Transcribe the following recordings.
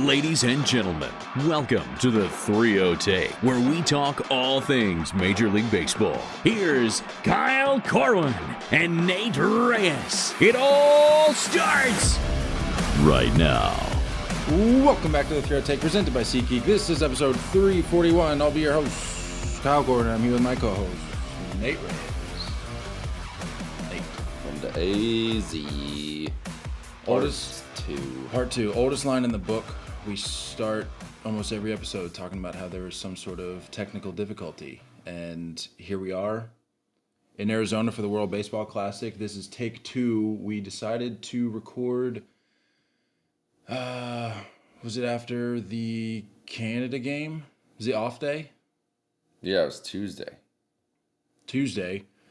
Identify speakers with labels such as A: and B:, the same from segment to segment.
A: Ladies and gentlemen, welcome to the 3-0 Take, where we talk all things Major League Baseball. Here's Kyle Corwin and Nate Reyes. It all starts right now.
B: Welcome back to the 3-0 Take, presented by SeatGeek. This is episode 341. I'll be your host, Kyle Corwin. I'm here with my co-host, Nate Reyes. Nate.
C: From the AZ.
B: Part 2. Oldest line in the book. We start almost every episode talking about how there was some sort of technical difficulty. And here we are in Arizona for the World Baseball Classic. This is take 2. We decided to record, was it after the Canada game? Was it off day?
C: Yeah, it was Tuesday.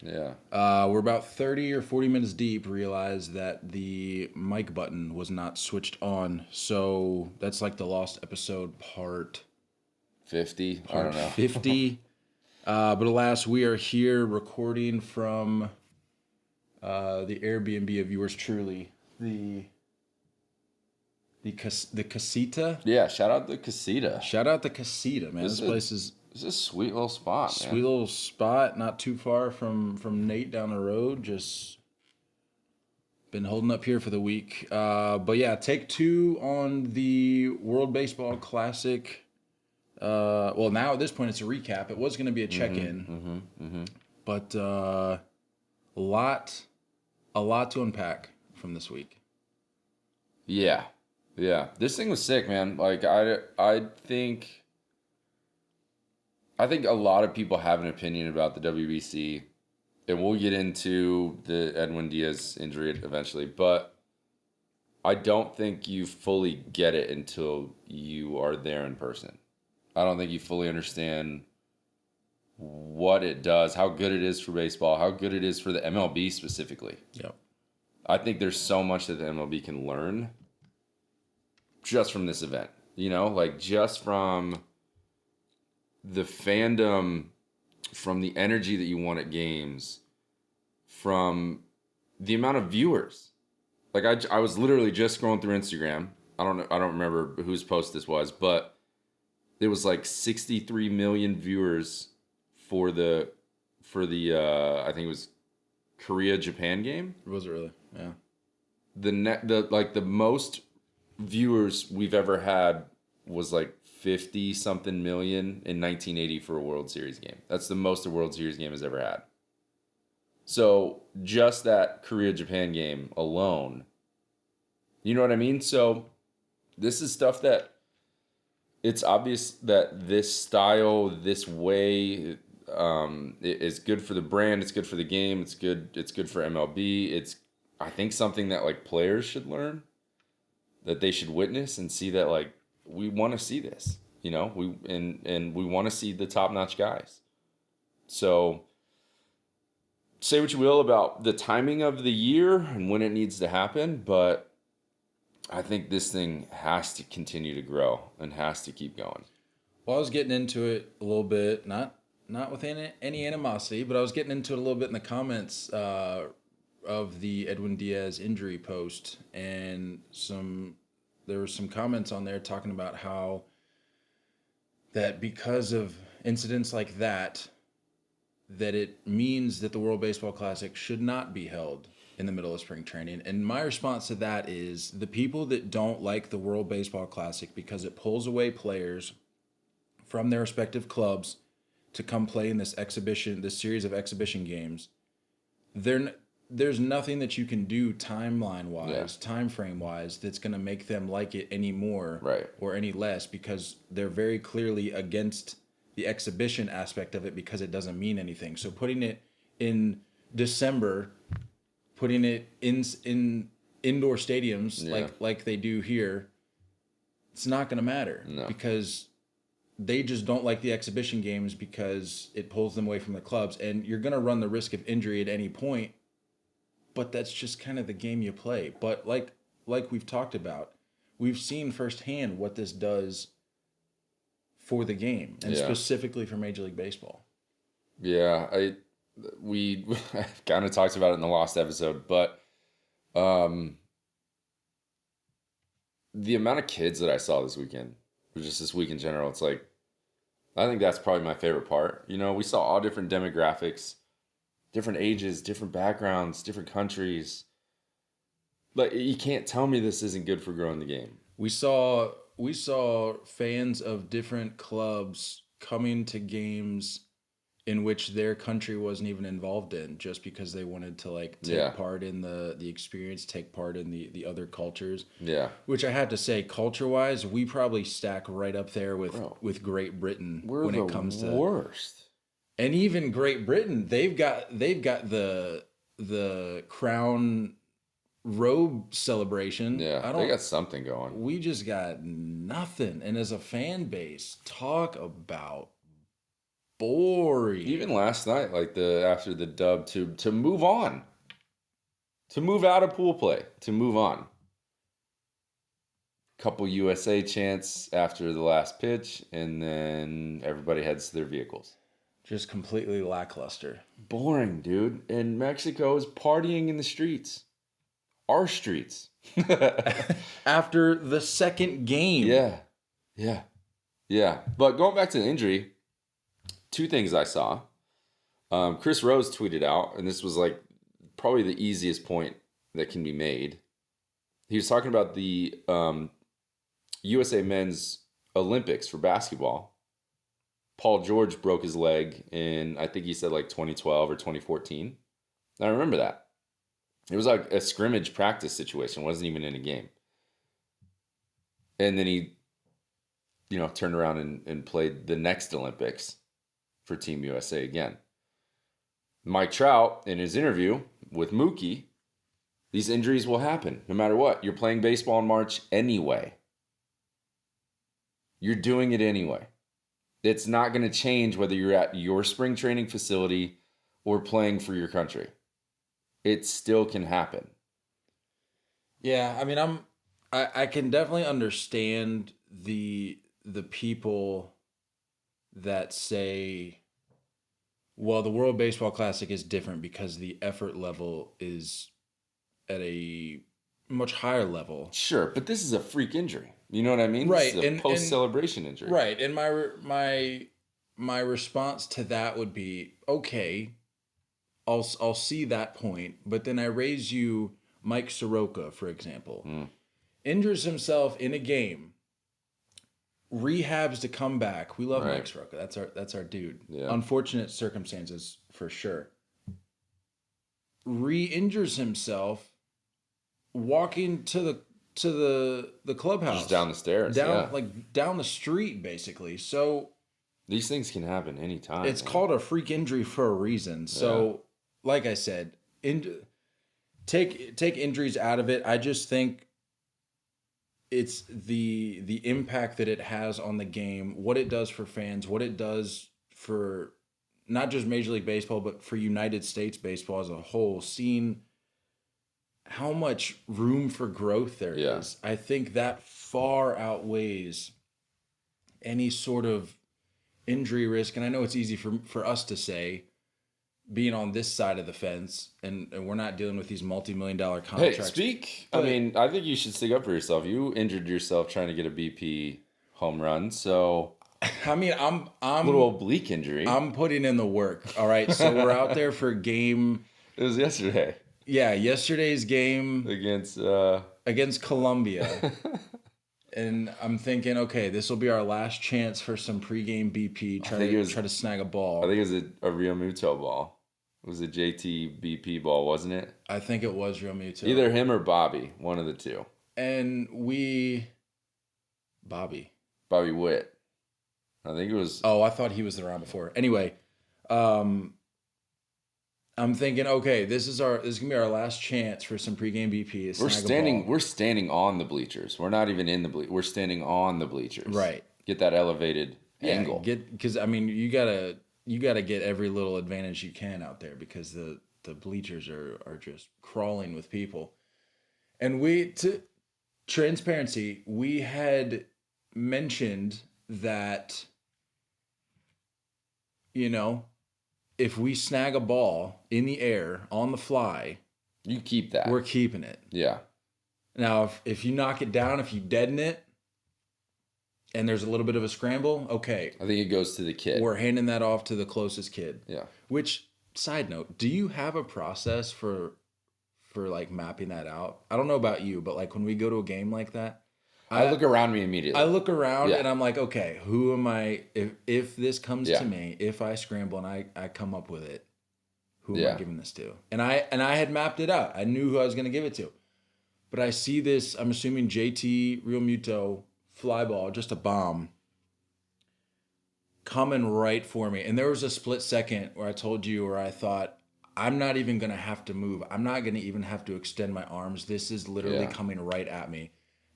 C: Yeah.
B: We're about 30 or 40 minutes deep, realized that the mic button was not switched on. So that's like the lost episode part
C: 50? I don't know.
B: 50. But alas, we are here recording from the Airbnb of yours truly, the Casita.
C: Yeah, shout out the Casita.
B: Shout out the Casita, man. This place is...
C: This is a sweet little spot, man.
B: Sweet little spot, not too far from Nate down the road. Just been holding up here for the week. But yeah, take 2 on the World Baseball Classic. Well, now at this point it's a recap. It was going to be a check-in, but a lot to unpack from this week.
C: Yeah. This thing was sick, man. Like I think a lot of people have an opinion about the WBC, and we'll get into the Edwin Diaz injury eventually, but I don't think you fully get it until you are there in person. I don't think you fully understand what it does, how good it is for baseball, how good it is for the MLB specifically.
B: Yep.
C: I think there's so much that the MLB can learn just from this event, like just from the fandom, from the energy that you want at games, from the amount of viewers. Like I was literally just scrolling through Instagram. I don't remember whose post this was, but it was like 63 million viewers for the I think it was Korea-Japan game.
B: Was it really? Yeah.
C: The most viewers we've ever had was like 50 something million in 1980 for a World Series game. That's the most a World Series game has ever had. So just that Korea-Japan game alone, you know what I mean? So this is stuff that it's obvious that this style, this way, is good for the brand. It's good for the game. It's good for MLB. It's, I think, something that like players should learn, that they should witness and see that like, we want to see this, we want to see the top-notch guys. So say what you will about the timing of the year and when it needs to happen, but I think this thing has to continue to grow and has to keep going.
B: Well, I was getting into it a little bit, not with any animosity, but I was getting into it a little bit in the comments of the Edwin Diaz injury post, and there were some comments on there talking about how that because of incidents like that it means that the World Baseball Classic should not be held in the middle of spring training. And my response to that is the people that don't like the World Baseball Classic because it pulls away players from their respective clubs to come play in this series of exhibition games, there's nothing that you can do timeline-wise, time frame-wise, that's going to make them like it any more or any less, because they're very clearly against the exhibition aspect of it because it doesn't mean anything. So putting it in December, putting it in indoor stadiums like they do here, it's not going to matter because they just don't like the exhibition games because it pulls them away from the clubs, and you're going to run the risk of injury at any point. But that's just kind of the game you play. But like we've talked about, we've seen firsthand what this does for the game, and specifically for Major League Baseball.
C: Yeah, we kind of talked about it in the last episode, but the amount of kids that I saw this weekend, or just this week in general, it's like, I think that's probably my favorite part. You know, we saw all different demographics, different ages, different backgrounds, different countries. Like, you can't tell me this isn't good for growing the game.
B: We saw fans of different clubs coming to games in which their country wasn't even involved in, just because they wanted to like take part in the experience, take part in the other cultures.
C: Yeah.
B: Which I have to say, culture wise, we probably stack right up there with Great Britain when it comes to
C: worst.
B: And even Great Britain, they've got the crown robe celebration.
C: Yeah, they got something going.
B: We just got nothing. And as a fan base, talk about boring.
C: Even last night, like after the dub, to move on, to move out of pool play, to move on. Couple USA chants after the last pitch, and then everybody heads to their vehicles.
B: Just completely lackluster.
C: Boring, dude. And Mexico is partying in the streets. Our streets.
B: After the second game.
C: Yeah. But going back to the injury, two things I saw. Chris Rose tweeted out, and this was like probably the easiest point that can be made. He was talking about the USA Men's Olympics for basketball. Paul George broke his leg in, I think he said like 2012 or 2014. I remember that. It was like a scrimmage practice situation. It wasn't even in a game. And then he, turned around and played the next Olympics for Team USA again. Mike Trout, in his interview with Mookie, these injuries will happen no matter what. You're playing baseball in March anyway. You're doing it anyway. It's not going to change whether you're at your spring training facility or playing for your country. It still can happen.
B: Yeah, I mean, I can definitely understand the people that say, well, the World Baseball Classic is different because the effort level is at a much higher level.
C: Sure, but this is a freak injury. You know what I mean?
B: Right,
C: this is a post-celebration injury.
B: Right, and my response to that would be, okay, I'll see that point, but then I raise you Mike Soroka, for example. Injures himself in a game, rehabs to come back. We love Mike Soroka. That's our dude. Yeah. Unfortunate circumstances for sure. Re-injures himself walking to the clubhouse.
C: Just down the stairs.
B: Down the street, basically. So
C: these things can happen anytime.
B: It's called a freak injury for a reason. So, like I said, take injuries out of it. I just think it's the impact that it has on the game, what it does for fans, what it does for not just Major League Baseball, but for United States baseball as a whole, seeing how much room for growth there is. I think that far outweighs any sort of injury risk. And I know it's easy for us to say, being on this side of the fence, and we're not dealing with these multi-million-dollar contracts.
C: I think you should stick up for yourself. You injured yourself trying to get a BP home run, so
B: I mean, I'm
C: a little oblique injury.
B: I'm putting in the work. All right, so we're out there for game.
C: It was yesterday.
B: Yeah, yesterday's game
C: against
B: Colombia. And I'm thinking, okay, this will be our last chance for some pregame BP. Try to snag a ball.
C: I think it was a Real Muto ball. It was a JT BP ball, wasn't it?
B: I think it was Real Muto.
C: Either him or Bobby, one of the two.
B: And Bobby
C: Witt. I think it was.
B: Oh, I thought he was the round before. Anyway, I'm thinking, okay, this is gonna be our last chance for some pregame BP.
C: We're standing on the bleachers. We're not even in the bleachers. We're standing on the bleachers.
B: Right.
C: Get that elevated angle.
B: Because I mean, you gotta get every little advantage you can out there, because the bleachers are just crawling with people. And transparency, we had mentioned that, if we snag a ball in the air on the fly,
C: you keep that.
B: We're keeping it.
C: Yeah.
B: Now, if you knock it down, if you deaden it, and there's a little bit of a scramble, okay.
C: I think it goes to the kid.
B: We're handing that off to the closest kid.
C: Yeah.
B: Which, side note, do you have a process for like mapping that out? I don't know about you, but like when we go to a game like that,
C: I look around me immediately.
B: I look around
C: Yeah.
B: and I'm like, okay, who am I? If this comes
C: Yeah.
B: to me, if I scramble and I come up with it, who am
C: Yeah.
B: I giving this to? And I had mapped it out. I knew who I was going to give it to. But I see this, I'm assuming JT Real Muto fly ball, just a bomb, coming right for me. And there was a split second where I told you where I thought, I'm not even going to have to move. I'm not going to even have to extend my arms. This is literally coming right at me.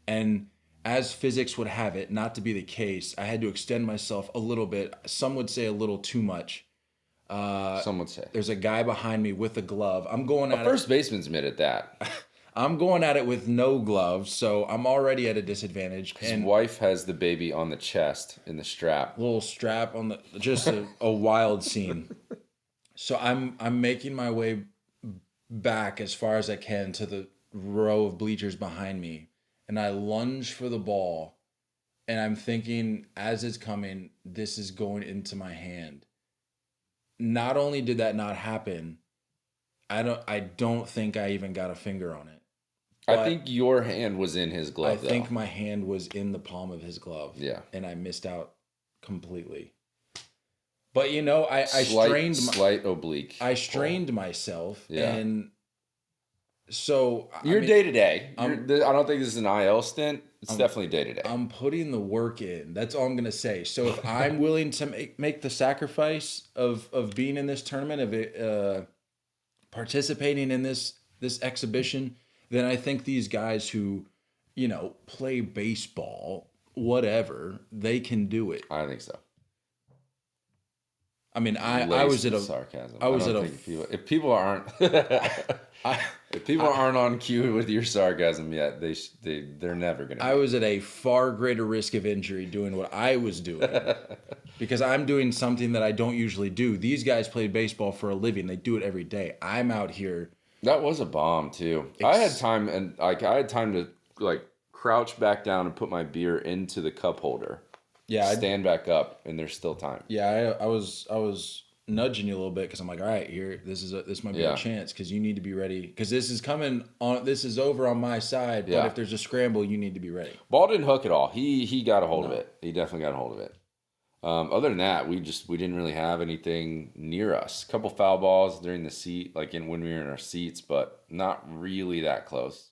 B: And as physics would have it, not to be the case, I had to extend myself a little bit. Some would say a little too much.
C: Some would say.
B: There's a guy behind me with a glove. I'm going at
C: First baseman's mid at that.
B: I'm going at it with no gloves, so I'm already at a disadvantage.
C: His
B: And
C: wife has the baby on the chest in the strap.
B: little strap on the just a wild scene. So I'm making my way back as far as I can to the row of bleachers behind me, and I lunge for the ball, and I'm thinking as it's coming, this is going into my hand. Not only did that not happen, I don't think I even got a finger on it.
C: I think your hand was in his glove.
B: I think my hand was in the palm of his glove.
C: Yeah.
B: And I missed out completely. But you know, I strained
C: slight oblique.
B: I strained myself.
C: Yeah.
B: And so
C: You're day to day. I don't think this is an IL stint. It's definitely day to day.
B: I'm putting the work in. That's all I'm gonna say. So if I'm willing to make the sacrifice of being in this tournament, of participating in this exhibition, then I think these guys who, you know, play baseball, whatever, they can do it.
C: I think so.
B: I mean, I was at a
C: sarcasm.
B: I was at a
C: If people aren't if people aren't on cue with your sarcasm yet, they're never gonna.
B: I was at a far greater risk of injury doing what I was doing because I'm doing something that I don't usually do. These guys play baseball for a living; they do it every day. I'm out here.
C: That was a bomb too. I had time to like crouch back down and put my beer into the cup holder.
B: Yeah,
C: stand back up, and there's still time.
B: Yeah, I was nudging you a little bit because I'm like, all right, here, this might be a chance because you need to be ready because this is coming on. This is over on my side, but if there's a scramble, you need to be ready.
C: Ball didn't hook at all. He got a hold of it. He definitely got a hold of it. Other than that, we didn't really have anything near us. A couple foul balls during the seat, like when we were in our seats, but not really that close.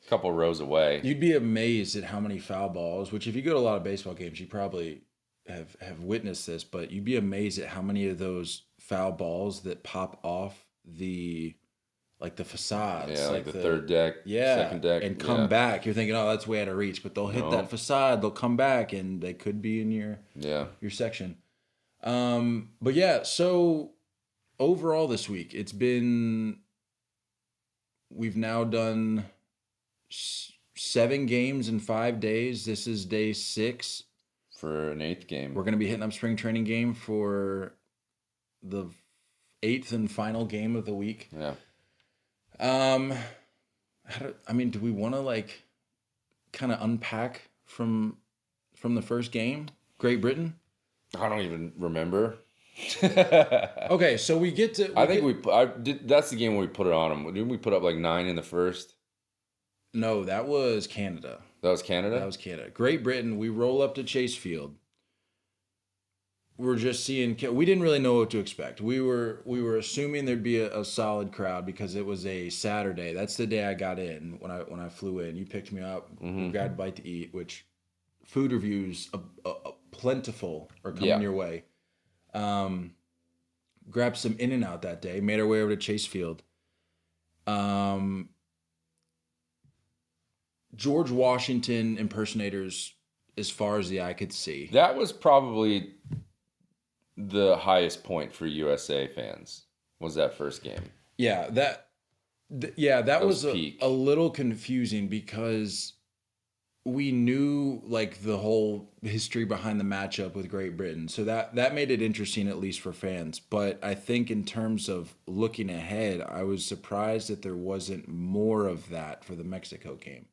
C: A couple rows away.
B: You'd be amazed at how many foul balls, which if you go to a lot of baseball games, you probably have witnessed this, but you'd be amazed at how many of those foul balls that pop off the facades.
C: Yeah, like the third deck, second deck.
B: And come back. You're thinking, oh, that's way out of reach, but they'll hit that facade, they'll come back, and they could be in your section. But yeah, so overall this week, we've now done 7 games in 5 days. This is day 6
C: for an 8th game.
B: We're going to be hitting up spring training game for the 8th and final game of the week.
C: Yeah.
B: Do we want to like kind of unpack from the first game, Great Britain?
C: I don't even remember.
B: Okay, so we get to.
C: That's the game where we put it on them. Didn't we put up like 9 in the first?
B: No, that was Canada.
C: That was Canada?
B: That was Canada. Great Britain, we roll up to Chase Field. We're just seeing. We didn't really know what to expect. We were assuming there'd be a solid crowd because it was a Saturday. That's the day I got in when I flew in. You picked me up. We got a bite to eat, which food reviews plentiful are coming your way. Grabbed some In-N-Out that day. Made our way over to Chase Field. George Washington impersonators as far as the eye could see.
C: That was probably the highest point for USA fans, was that first game.
B: Yeah, that was
C: peak.
B: a little confusing because we knew like the whole history behind the matchup with Great Britain, so that made it interesting at least for fans. But I think in terms of looking ahead, I was surprised that there wasn't more of that for the Mexico game.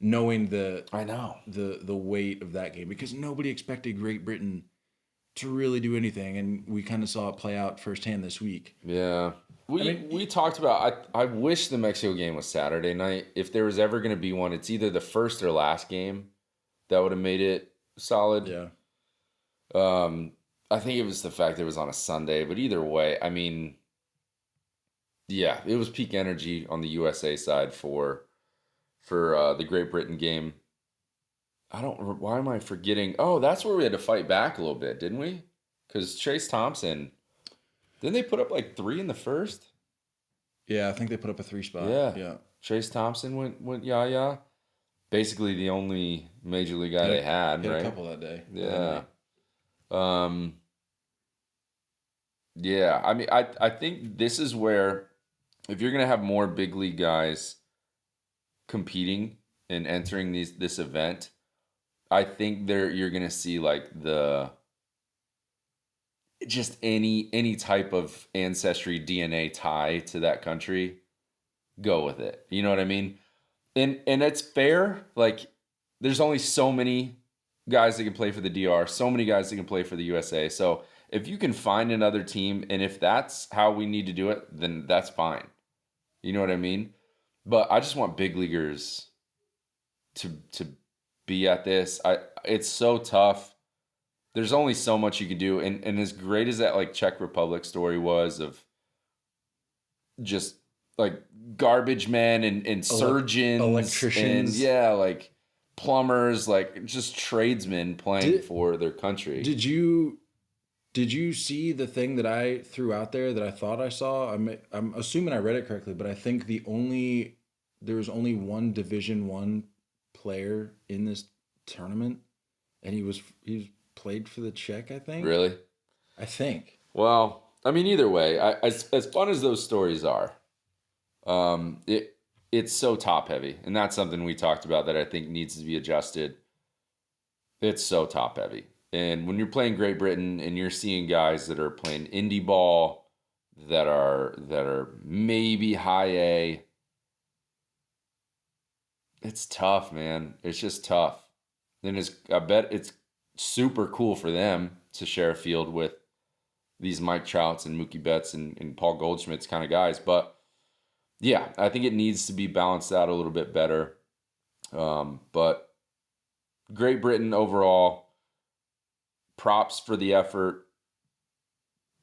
B: Knowing
C: I know.
B: the weight of that game, because nobody expected Great Britain to really do anything, and we kind of saw it play out firsthand this week.
C: Yeah. We talked about I wish the Mexico game was Saturday night. If there was ever going to be one, it's either the first or last game that would have made it solid.
B: Yeah.
C: I think it was the fact that it was on a Sunday, but either way, I mean, yeah, it was peak energy on the USA side for the Great Britain game. Why am I forgetting? Oh, that's where we had to fight back a little bit, didn't we? Because Chase Thompson, didn't they put up like 3 in the first?
B: Yeah, I think they put up a 3 spot.
C: Yeah.
B: Yeah.
C: Chase Thompson went yah. Basically the only major league guy they had, right?
B: A couple that day.
C: Yeah. Yeah, I mean, I think this is where, if you're gonna have more big league guys competing and entering this event, I think you're gonna see like just any type of ancestry DNA tie to that country, go with it. You know what I mean? And it's fair. Like, there's only so many guys that can play for the DR, so many guys that can play for the USA. So if you can find another team, and if that's how we need to do it, then that's fine. You know what I mean? But I just want big leaguers to be at this. It's so tough. There's only so much you can do. And as great as that like Czech Republic story was of just like garbage men and surgeons,
B: electricians,
C: and yeah, like plumbers, like just tradesmen playing for their country.
B: Did you see the thing that I threw out there that I thought I saw? I'm assuming I read it correctly, but I think there was only one Division I player in this tournament, and he was played for the Czech, I think.
C: Really?
B: I think.
C: Well, I mean, either way, as fun as those stories are, it's so top heavy, and that's something we talked about that I think needs to be adjusted. It's so top heavy, and when you're playing Great Britain and you're seeing guys that are playing indie ball, that are maybe high A, it's tough, man. It's just tough. And I bet it's super cool for them to share a field with these Mike Trouts and Mookie Betts and Paul Goldschmidt's kind of guys. But yeah, I think it needs to be balanced out a little bit better. But Great Britain overall, props for the effort.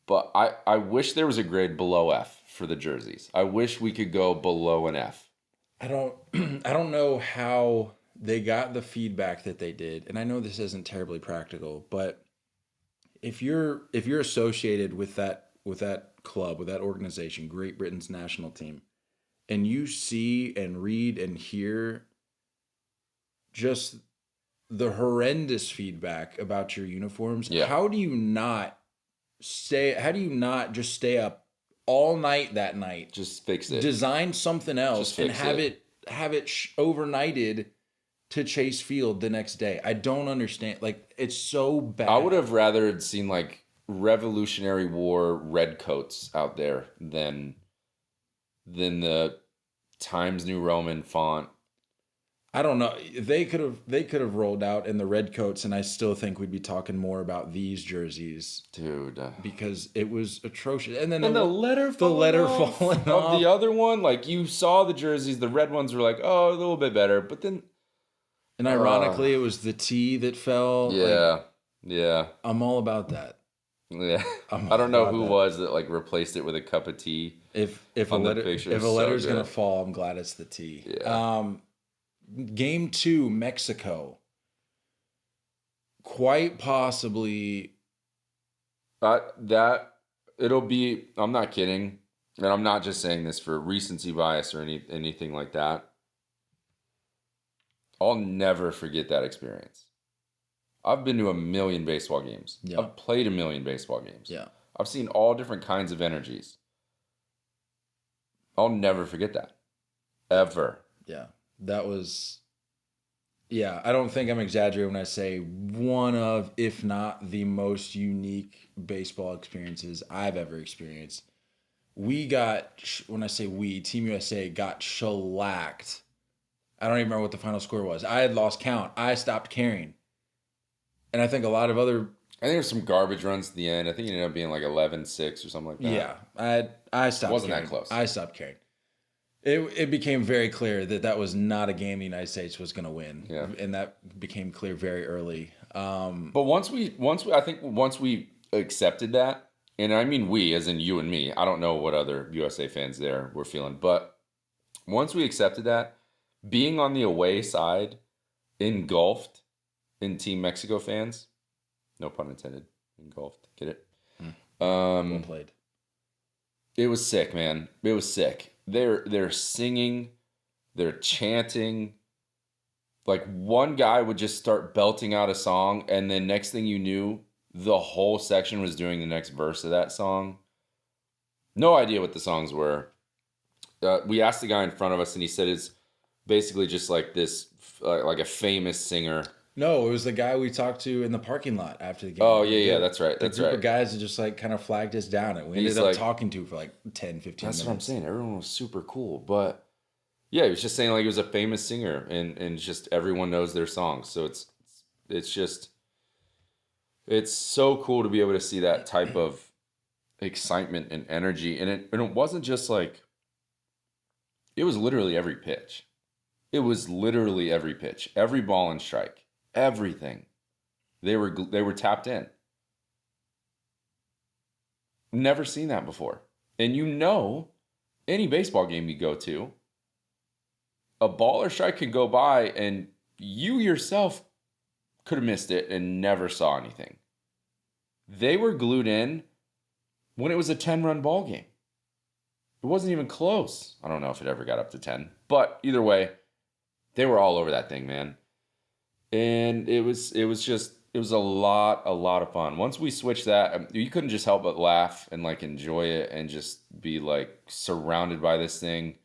C: But I wish there was a grade below F for the jerseys. I wish we could go below an F.
B: I don't know how they got the feedback that they did, and I know this isn't terribly practical, but if you're associated with that club, with that organization, Great Britain's national team, and you see and read and hear just the horrendous feedback about your uniforms, how do you not just stay up all night that night?
C: Just fix it.
B: Design something else and have it overnighted to Chase Field the next day. I don't understand. Like, it's so bad.
C: I would have rather seen like Revolutionary War red coats out there than the Times New Roman font.
B: I don't know. They could have rolled out in the red coats, and I still think we'd be talking more about these jerseys,
C: dude,
B: because it was atrocious. And then
C: the letter falling off of the other one, like, you saw the jerseys, the red ones were like, oh, a little bit better, but then,
B: and ironically, it was the T that fell.
C: Yeah, yeah.
B: I'm all about that.
C: Yeah, I don't know who was that like replaced it with a cup of tea.
B: If a letter's gonna fall, I'm glad it's the T.
C: Yeah.
B: Game 2, Mexico. Quite possibly.
C: It'll be. I'm not kidding, and I'm not just saying this for recency bias or anything like that. I'll never forget that experience. I've been to 1 million baseball games.
B: Yeah.
C: I've played 1 million baseball games.
B: Yeah.
C: I've seen all different kinds of energies. I'll never forget that. Ever.
B: Yeah. That was Yeah, I don't think I'm exaggerating when I say one of, if not the most unique baseball experiences I've ever experienced. We got, when I say we, Team USA got shellacked. I don't even remember what the final score was. I had lost count. I stopped caring. And I think a lot of other,
C: I think there's some garbage runs at the end. I think it ended up being like 11-6 or something like that.
B: yeah, I stopped
C: Wasn't
B: caring.
C: that close.
B: I stopped caring. It became very clear that that was not a game the United States was going to win.
C: Yeah.
B: And that became clear very early.
C: But once we accepted that, and I mean we, as in you and me, I don't know what other USA fans there were feeling, but once we accepted that, being on the away side, engulfed in Team Mexico fans, no pun intended, engulfed, get it?
B: Well played.
C: It was sick, man. It was sick. They're singing, they're chanting. Like one guy would just start belting out a song, and then next thing you knew, the whole section was doing the next verse of that song. No idea what the songs were. We asked the guy in front of us, and he said it's basically just like this, like a famous singer.
B: No, it was the guy we talked to in the parking lot after the game.
C: Oh, yeah, that's right.
B: The group of guys that just like kind of flagged us down, and we ended up talking to for like 10, 15 minutes.
C: That's what I'm saying. Everyone was super cool, but yeah, he was just saying like he was a famous singer, and just everyone knows their songs. So it's just it's so cool to be able to see that type of excitement and energy, and it wasn't just like, it was literally every pitch. It was literally every pitch, every ball and strike, everything. They were tapped in. Never seen that before. And any baseball game you go to, a ball or strike can go by and you yourself could have missed it and never saw anything. They were glued in when it was a 10-run ball game. It wasn't even close. I don't know if it ever got up to 10, but either way, they were all over that thing, man. And it was a lot of fun. Once we switched that, you couldn't just help but laugh and like enjoy it and just be like surrounded by this thing.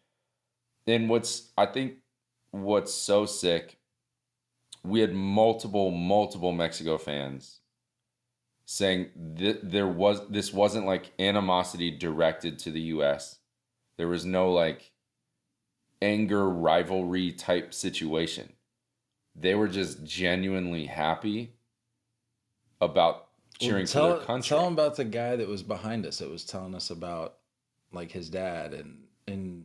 C: And I think what's so sick, we had multiple Mexico fans saying this wasn't like animosity directed to the US. There was no like anger rivalry type situation. They were just genuinely happy about cheering for their country.
B: Tell them about the guy that was behind us that was telling us about like his dad and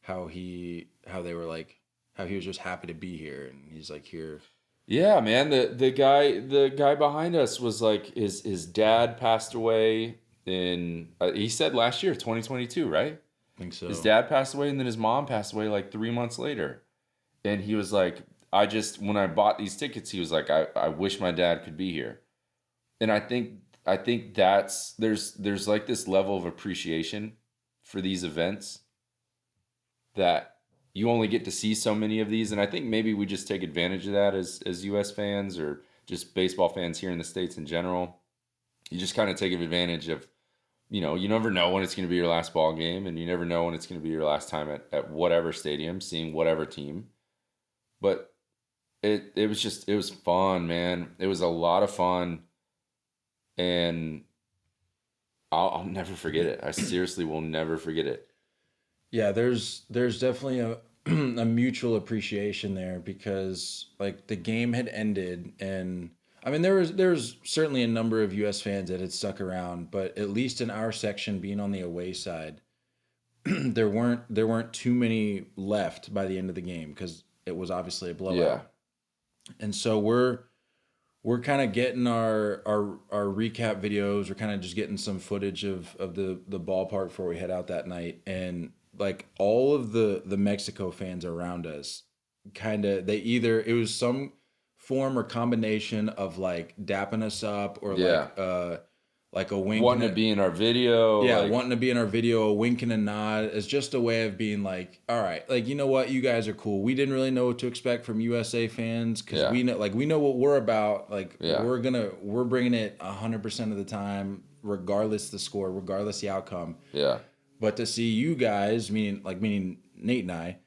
B: how he was just happy to be here, and he's like here.
C: Yeah, man. The guy behind us was like his dad passed away in he said last year, 2022, right?
B: I think so.
C: His dad passed away, and then his mom passed away like 3 months later. And he was like, when I bought these tickets, he was like, I wish my dad could be here. And I think there's like this level of appreciation for these events that you only get to see so many of these. And I think maybe we just take advantage of that as US fans or just baseball fans here in the States in general. You just kind of take advantage of, you never know when it's going to be your last ball game, and you never know when it's going to be your last time at whatever stadium, seeing whatever team. But it was fun, man. It was a lot of fun, and I'll never forget it. I seriously will never forget it.
B: Yeah, there's definitely a a mutual appreciation there, because like the game had ended, and I mean there was certainly a number of US fans that had stuck around, but at least in our section, being on the away side, there weren't too many left by the end of the game, because it was obviously a blowout.
C: Yeah.
B: And so we're kind of getting our recap videos. We're kind of just getting some footage of the ballpark before we head out that night. And like all of the Mexico fans around us, it was some form or combination of like dapping us up, or like a wink,
C: wanting to be in our video.
B: Yeah, wanting to be in our video, a wink and a nod, as just a way of being like, all right, like, you know what, you guys are cool. We didn't really know what to expect from USA fans, because we know what we're about. Like, we're bringing it 100% of the time, regardless the score, regardless the outcome.
C: Yeah.
B: But to see you guys, meaning Nate and I,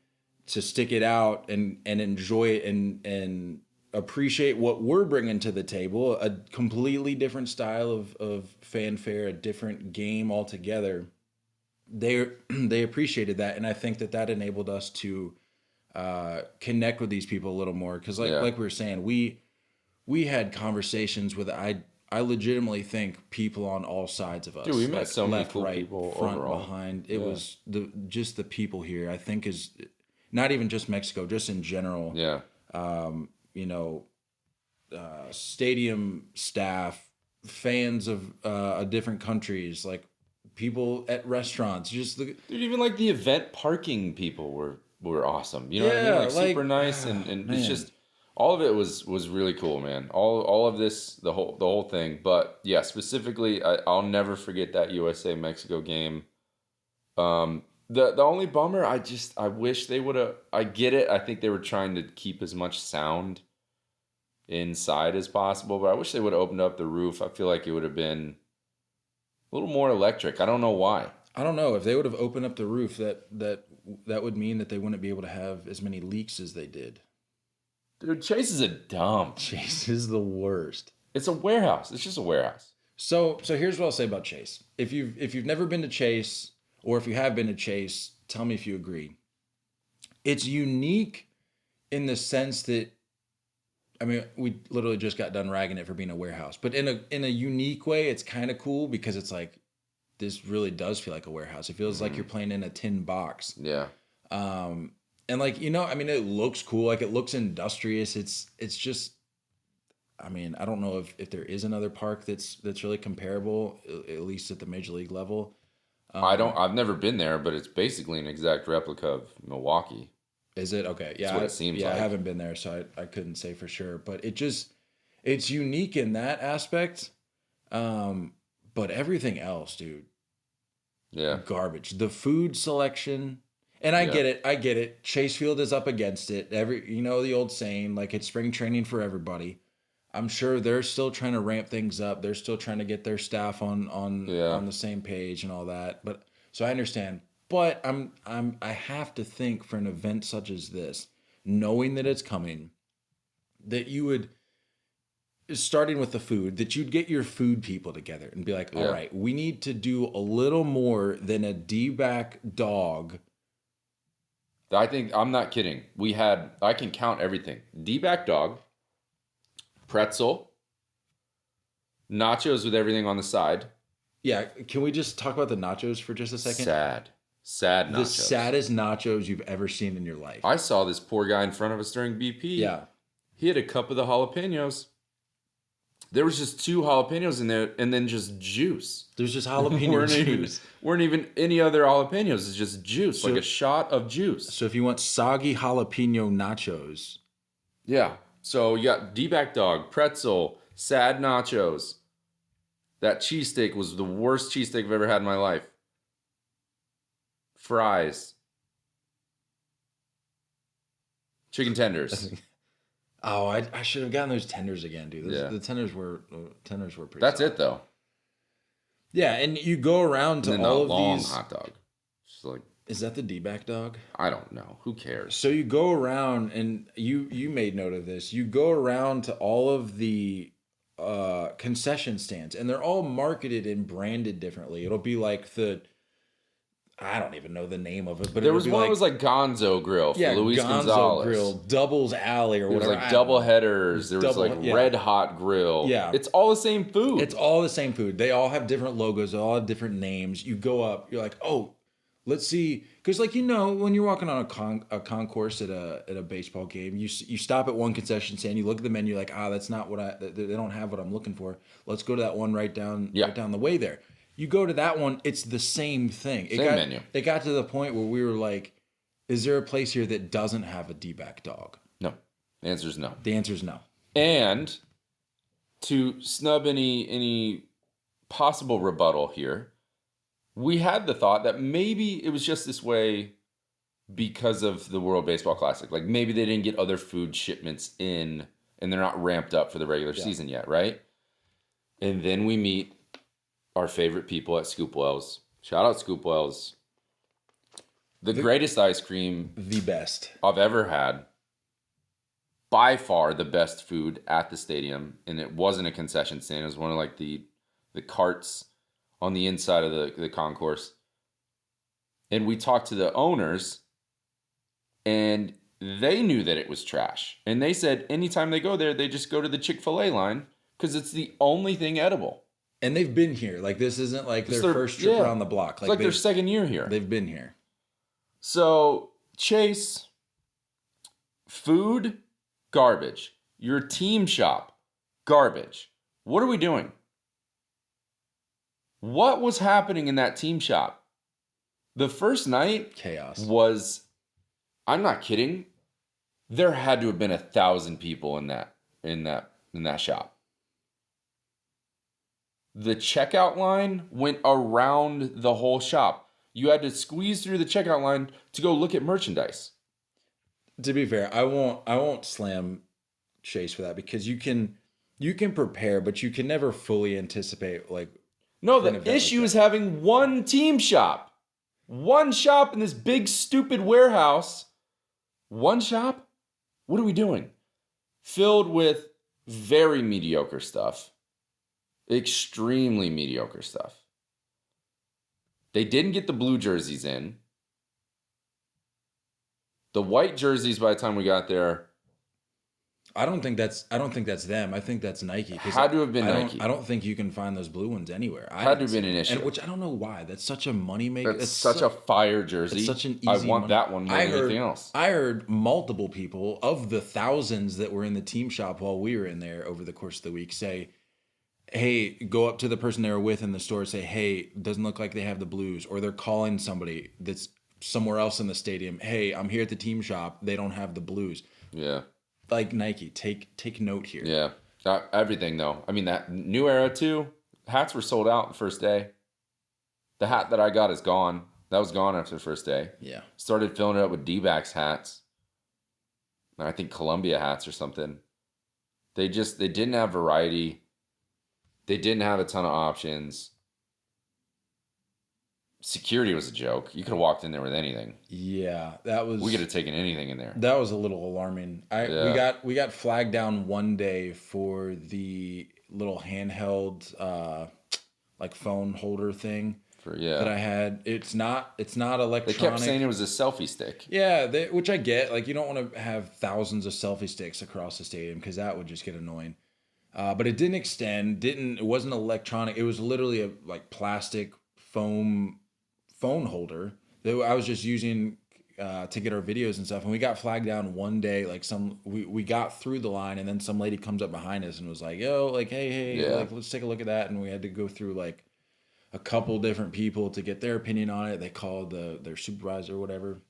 B: stick it out and enjoy it and appreciate what we're bringing to the table, a completely different style of fanfare, a different game altogether. They appreciated that, and I think that enabled us to connect with these people a little more, because like we were saying, we had conversations with I legitimately think people on all sides of us.
C: Dude, we met
B: like
C: so many
B: left,
C: cool
B: right,
C: people
B: front,
C: overall.
B: behind. It was just the people here, I think, is not even just Mexico, just in general.
C: Yeah.
B: You know, stadium staff, fans of different countries, like people at restaurants, just the
C: Dude, even like the event parking people were awesome. You know what I mean?
B: Yeah,
C: Like super
B: like,
C: nice, and it's
B: man.
C: just all of it was really cool, man. All of this, the whole thing. But yeah, specifically, I'll never forget that USA Mexico game. The only bummer, I wish they would have. I get it. I think they were trying to keep as much sound inside as possible, but I wish they would have opened up the roof. I feel like it would have been a little more electric. I don't know why.
B: I don't know if they would have opened up the roof, that would mean that they wouldn't be able to have as many leaks as they did.
C: Dude, Chase is a dump.
B: Chase is the worst.
C: It's a warehouse. It's just a warehouse.
B: So here's what I'll say about Chase. If you've never been to Chase, or if you have been to Chase, tell me if you agree. It's unique in the sense that, I mean, we literally just got done ragging it for being a warehouse, but in a unique way, it's kind of cool, because it's like, this really does feel like a warehouse. It feels like you're playing in a tin box.
C: Yeah.
B: And like, I mean, it looks cool. Like, it looks industrious. It's just, I mean, I don't know if there is another park that's really comparable, at least at the major league level.
C: I've never been there, but it's basically an exact replica of Milwaukee.
B: Is it? Okay. Yeah.
C: That's what it seems like.
B: I haven't been there, so I couldn't say for sure, but it's unique in that aspect. But everything else, dude,
C: Yeah.
B: garbage. The food selection, and I get it. Chase Field is up against it. The old saying, like, it's spring training for everybody. I'm sure they're still trying to ramp things up. They're still trying to get their staff on the same page and all that. But so I understand. But I have to think, for an event such as this, knowing that it's coming, that you would, starting with the food, that you'd get your food people together and be like, all right, we need to do a little more than a D-back dog.
C: I think, I'm not kidding. I can count everything. D-back dog, pretzel, nachos with everything on the side.
B: Yeah, can we just talk about the nachos for just a second?
C: Sad nachos.
B: The saddest nachos you've ever seen in your life.
C: I saw this poor guy in front of us during BP.
B: Yeah.
C: He had a cup of the jalapenos. There was just 2 jalapenos in there, and then just juice.
B: There's just jalapeno juice.
C: Weren't even any other jalapenos. It's just juice, like a shot of juice.
B: So if you want soggy jalapeno nachos.
C: Yeah. So you got D-back dog, pretzel, sad nachos. That cheesesteak was the worst cheesesteak I've ever had in my life. Fries. Chicken tenders.
B: Oh, I should have gotten those tenders again, dude.
C: Yeah.
B: The tenders were pretty.
C: That's
B: solid.
C: it though.
B: Yeah, and you go around to
C: And then
B: all
C: the
B: of
C: long
B: these.
C: hot dog. Just like,
B: is that the D-back dog?
C: I don't know. Who cares?
B: So you go around, and you made note of this. You go around to all of the concession stands, and they're all marketed and branded differently. It'll be like I don't even know the name of it, but
C: There was one that was like Gonzo Grill for Luis
B: Gonzo
C: Gonzalez.
B: Grill, Doubles Alley, or
C: There was
B: whatever.
C: like double headers. There was like Red Hot Grill.
B: Yeah.
C: It's all the same food.
B: It's all the same food. They all have different logos. They all have different names. You go up, you're like, oh, let's see. Because, like, when you're walking on a concourse at a baseball game, you stop at one concession stand, you look at the menu, like, that's not what they don't have what I'm looking for. Let's go to that one right down the way there. You go to that one, it's the same thing.
C: Menu.
B: It got to the point where we were like, is there a place here that doesn't have a D-back dog?
C: No. The answer is no.
B: The answer is no.
C: And to snub any possible rebuttal here, we had the thought that maybe it was just this way because of the World Baseball Classic. Like, maybe they didn't get other food shipments in and they're not ramped up for the regular season yet, right? And then we meet our favorite people at Scoop Wells. Shout out Scoop Wells. The greatest ice cream
B: The best.
C: I've ever had. By far the best food at the stadium, and it wasn't a concession stand. It was one of like the carts on the inside of the concourse. And we talked to the owners, and they knew that it was trash. And they said anytime they go there, they just go to the Chick-fil-A line because it's the only thing edible.
B: And they've been here. Like, this isn't like their first trip around the block.
C: It's like their second year here.
B: They've been here.
C: So, Chase, food, garbage. Your team shop, garbage. What are we doing? What was happening in that team shop? The first night
B: Chaos.
C: was, I'm not kidding, there had to have been 1,000 people in that shop. The checkout line went around the whole shop. You had to squeeze through the checkout line to go look at merchandise.
B: To be fair, I won't slam Chase for that because you can prepare, but you can never fully anticipate like.
C: No, the issue is having one team shop. One shop in this big stupid warehouse. One shop? What are we doing? Filled with very mediocre stuff. Extremely mediocre stuff. They didn't get the blue jerseys in. The white jerseys, by the time we got there,
B: I don't think that's them. I think that's Nike.
C: Had to have been Nike.
B: I don't think you can find those blue ones anywhere.
C: Had to have been an issue.
B: And which I don't know why. That's such a moneymaker.
C: That's such a fire jersey.
B: It's such an easy.
C: I want that one more than anything else.
B: I heard multiple people of the thousands that were in the team shop while we were in there over the course of the week say, hey, go up to the person they were with in the store and say, hey, doesn't look like they have the blues. Or they're calling somebody that's somewhere else in the stadium. Hey, I'm here at the team shop. They don't have the blues.
C: Yeah.
B: Like Nike, take note here.
C: Yeah. Everything, though. I mean, that New Era, too. Hats were sold out the first day. The hat that I got is gone. That was gone after the first day.
B: Yeah.
C: Started filling it up with D-backs hats. I think Columbia hats or something. They didn't have variety. They didn't have a ton of options. Security was a joke. You could have walked in there with anything.
B: Yeah, that was.
C: We could have taken anything in there.
B: That was a little alarming. We got flagged down one day for the little handheld like phone holder thing that I had. It's not electronic.
C: They kept saying it was a selfie stick.
B: Yeah, which I get. Like, you don't want to have thousands of selfie sticks across the stadium because that would just get annoying. But it didn't extend. It wasn't electronic. It was literally a like plastic foam phone holder that I was just using to get our videos and stuff. And we got flagged down one day. Like we got through the line, and then some lady comes up behind us and was like, "Yo, like, hey, like, let's take a look at that." And we had to go through like a couple different people to get their opinion on it. They called their supervisor or whatever.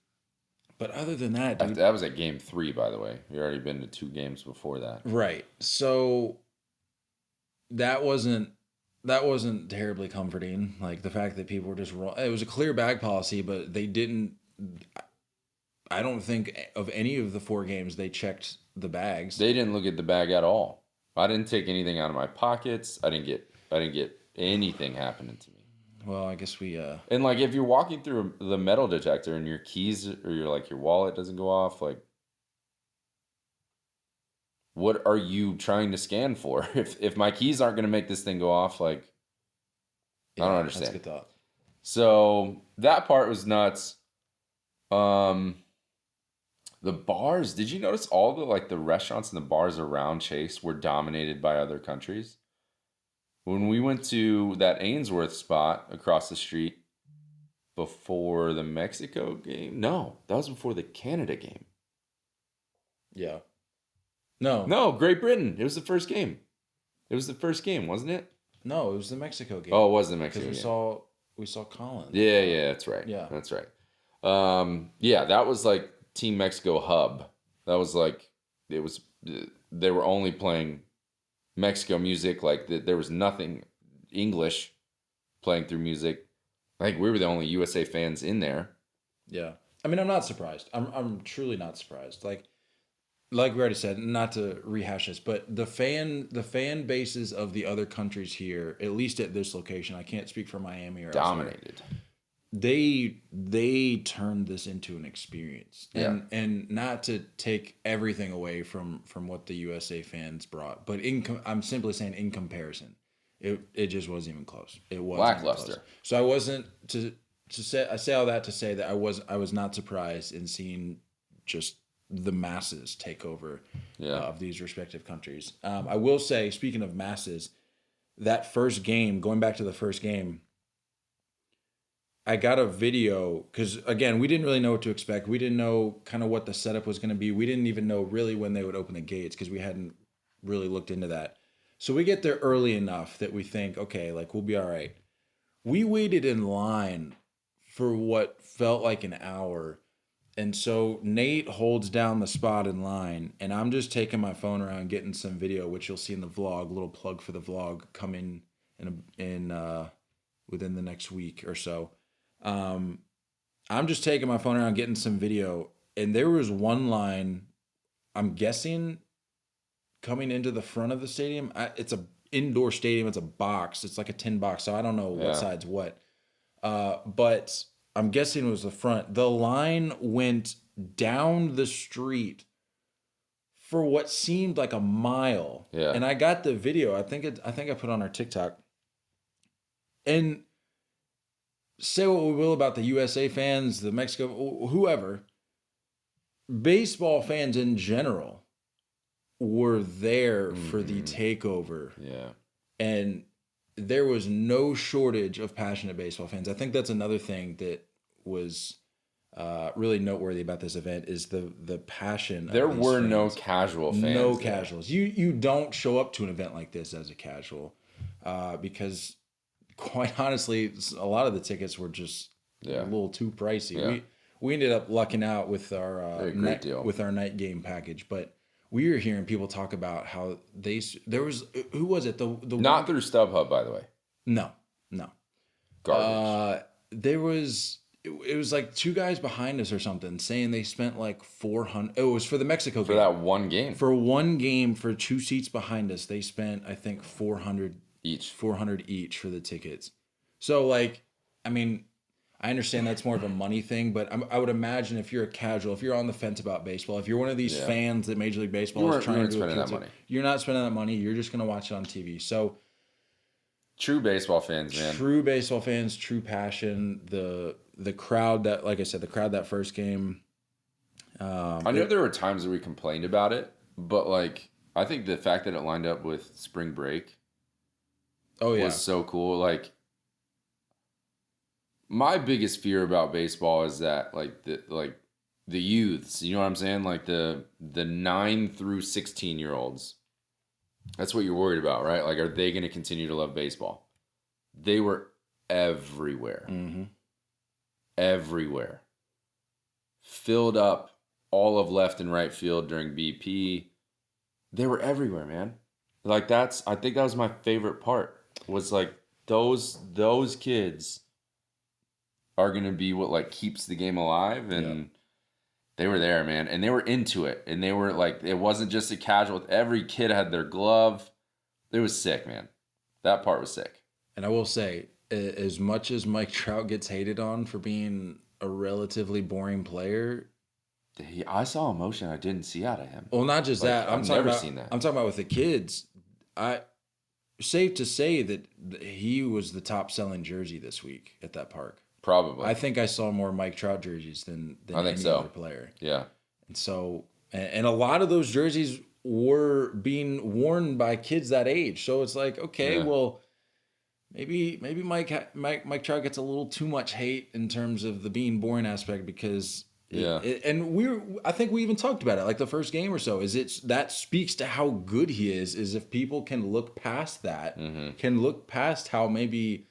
B: But other than that, dude,
C: that was at game 3, by the way. We already been to 2 games before that.
B: Right. So that wasn't terribly comforting. Like the fact that people were just it was a clear bag policy, but they didn't. I don't think of any of the 4 games they checked the bags.
C: They didn't look at the bag at all. I didn't take anything out of my pockets. I didn't get anything happening to me.
B: Well, I guess we.
C: And like if you're walking through the metal detector and your keys or your wallet doesn't go off, like, what are you trying to scan for? If my keys aren't going to make this thing go off, like, I don't understand.
B: That's a good thought.
C: So that part was nuts. The bars, did you notice all the restaurants and the bars around Chase were dominated by other countries? When we went to that Ainsworth spot across the street before the Mexico game, no, that was before the Canada game.
B: Yeah. No,
C: Great Britain. It was the first game. It was the first game, wasn't it?
B: No, it was the Mexico game.
C: Oh, it was the Mexico game.
B: Because we saw Collins.
C: Yeah, that's right.
B: Yeah.
C: That's right. Yeah, that was like Team Mexico hub. That was like, they were only playing Mexico music. Like there was nothing English playing through music. I think we were the only USA fans in there.
B: Yeah. I mean, I'm not surprised. I'm truly not surprised. Like we already said, not to rehash this, but the fan bases of the other countries here, at least at this location, I can't speak for Miami or
C: dominated.
B: they turned this into an experience, and not to take everything away from what the USA fans brought, but I'm simply saying in comparison, it just wasn't even close. It wasn't even
C: Lackluster.
B: close. So I wasn't I say all that to say that I was not surprised in seeing just the masses take over of these respective countries. I will say, speaking of masses, that first game, going back to the first game, I got a video because, again, we didn't really know what to expect. We didn't know kind of what the setup was going to be. We didn't even know really when they would open the gates because we hadn't really looked into that. So we get there early enough that we think, okay, like we'll be all right. We waited in line for what felt like an hour. And so Nate holds down the spot in line, and I'm just taking my phone around getting some video, which you'll see in the vlog, a little plug for the vlog coming in within the next week or so. I'm just taking my phone around getting some video, and there was one line, I'm guessing, coming into the front of the stadium. It's a indoor stadium. It's a box. It's like a tin box, so I don't know what side's what. But I'm guessing it was the front. The line went down the street for what seemed like a mile.
C: Yeah.
B: And I got the video. I think I put it on our TikTok. And say what we will about the USA fans, the Mexico, whoever, baseball fans in general were there for the takeover.
C: Yeah.
B: And there was no shortage of passionate baseball fans. I think that's another thing that was really noteworthy about this event is the passion.
C: There
B: of these
C: were
B: fans.
C: no casual fans.
B: No
C: there.
B: casuals. You don't show up to an event like this as a casual because, quite honestly, a lot of the tickets were just a little too pricey.
C: Yeah.
B: We ended up lucking out with our night game package, but we were hearing people talk about how there was who was it the
C: Not through StubHub, by the way.
B: No
C: Garbage.
B: there was it was like two guys behind us or something saying they spent like 400. It was for the Mexico game.
C: For that one game.
B: For one game, for two seats behind us, they spent I think 400
C: each.
B: 400 each for the tickets. So like, I mean, I understand that's more of a money thing, but I would imagine if you're a casual, if you're on the fence about baseball, if you're one of these fans that Major League Baseball is trying to do that money, you're not spending that money. You're just going to watch it on TV. So
C: true baseball fans, man.
B: True baseball fans, true passion. The crowd that, like I said, the crowd that first game.
C: I know there were times that we complained about it, but like I think the fact that it lined up with spring break. Was so cool. Like, my biggest fear about baseball is that the youths, you know what I'm saying? Like the 9 through 16-year-olds. That's what you're worried about, right? Like, are they going to continue to love baseball? They were everywhere.
B: Mm-hmm.
C: Everywhere. Filled up all of left and right field during BP. They were everywhere, man. Like I think that was my favorite part. Was like those kids are gonna be what like keeps the game alive, and they were there, man, and they were into it, and they were like, it wasn't just a casual. Every kid had their glove. It was sick, man. That part was sick.
B: And I will say, as much as Mike Trout gets hated on for being a relatively boring player,
C: I saw emotion I didn't see out of him.
B: Well, not just that.
C: I've never seen that.
B: I'm talking about with the kids. Safe to say that he was the top selling jersey this week at that park.
C: Probably.
B: I think I saw more Mike Trout jerseys than any other player.
C: Yeah.
B: And so, and a lot of those jerseys were being worn by kids that age. So it's like, okay, well, maybe Mike Trout gets a little too much hate in terms of the being boring aspect because. I think we even talked about it like the first game or so. That speaks to how good he is if people can look past that, can look past how maybe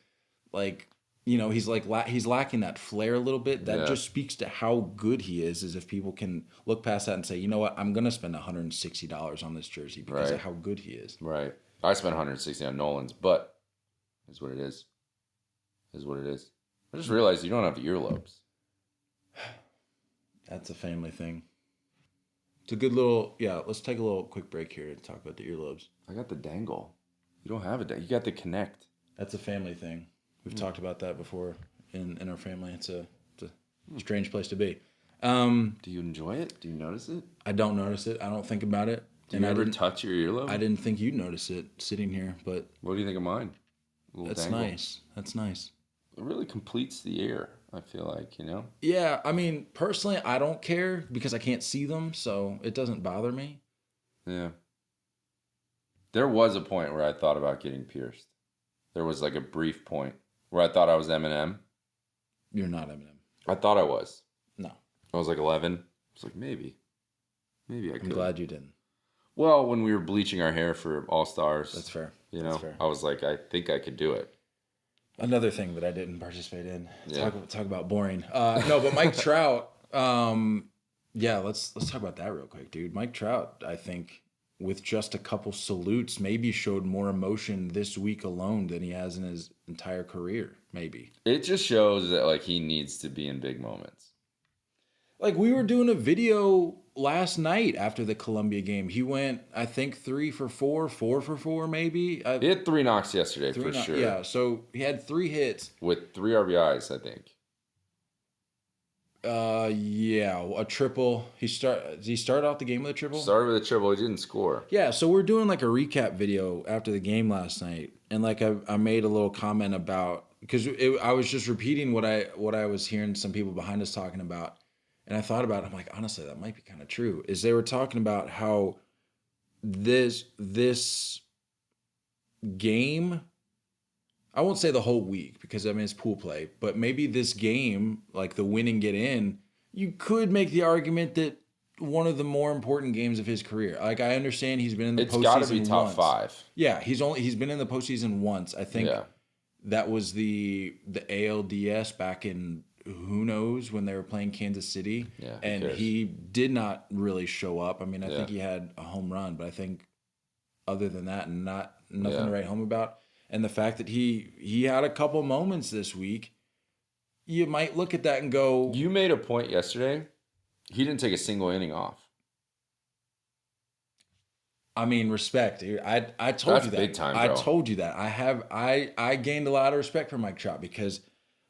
B: like, you know, he's lacking that flair a little bit. That just speaks to how good he is if people can look past that and say, you know what, I'm gonna spend $160 on this jersey because of how good he is.
C: Right. I spent $160 on Nolan's, but is what it is. Is what it is. I just realized you don't have earlobes.
B: That's a family thing. It's a good little, let's take a little quick break here to talk about the earlobes.
C: I got the dangle. You don't have it. You got the connect.
B: That's a family thing. We've talked about that before. in our family. It's a strange place to be.
C: Do you enjoy it? Do you notice it?
B: I don't notice it. I don't think about it.
C: Do you ever touch your earlobe?
B: I didn't think you'd notice it sitting here, but
C: What do you think of mine?
B: that's nice. That's nice.
C: It really completes the ear, I feel like, you know?
B: Yeah, I mean, personally, I don't care because I can't see them, so it doesn't bother me.
C: Yeah. There was a point where I thought about getting pierced. There was like a brief point where I thought I was Eminem.
B: You're not Eminem.
C: I thought I was.
B: No.
C: I was like 11. I was like, maybe I could.
B: I'm glad you didn't.
C: Well, when we were bleaching our hair for All Stars.
B: That's fair.
C: You know,
B: That's fair.
C: I was like, I think I could do it.
B: Another thing that I didn't participate in.
C: Yeah.
B: Talk about boring. No, but Mike Trout. Yeah, let's talk about that real quick, dude. Mike Trout, I think, with just a couple salutes, maybe showed more emotion this week alone than he has in his entire career. Maybe
C: It just shows that like he needs to be in big moments.
B: like we were doing a video last night after the Columbia game. He went, I think, 3 for 4, 4 for 4, maybe.
C: He had 3 knocks yesterday for sure.
B: Yeah, so he had 3 hits
C: With 3 RBIs, I think.
B: Yeah, a triple. Did he start out the game with a triple?
C: Started with a triple. He didn't score.
B: Yeah, so we're doing like a recap video after the game last night, and like I made a little comment about because I was just repeating what I was hearing some people behind us talking about, and I thought about it, I'm like, honestly, that might be kind of true. Is they were talking about how this game, I won't say the whole week because I mean it's pool play, but maybe this game, like the win and get in, you could make the argument that one of the more important games of his career. Like I understand he's been in the postseason. It's got to be
C: top
B: once.
C: 5.
B: Yeah, he's been in the postseason once. I think that was the ALDS back in who knows when they were playing Kansas City.
C: Yeah,
B: and he did not really show up. I mean, I think he had a home run, but I think other than that, nothing to write home about. And the fact that he had a couple moments this week, you might look at that and go...
C: You made a point yesterday. He didn't take a single inning off.
B: I mean, respect, dude. I told
C: That's
B: you that.
C: big time, bro.
B: I told you that. I gained a lot of respect for Mike Trout because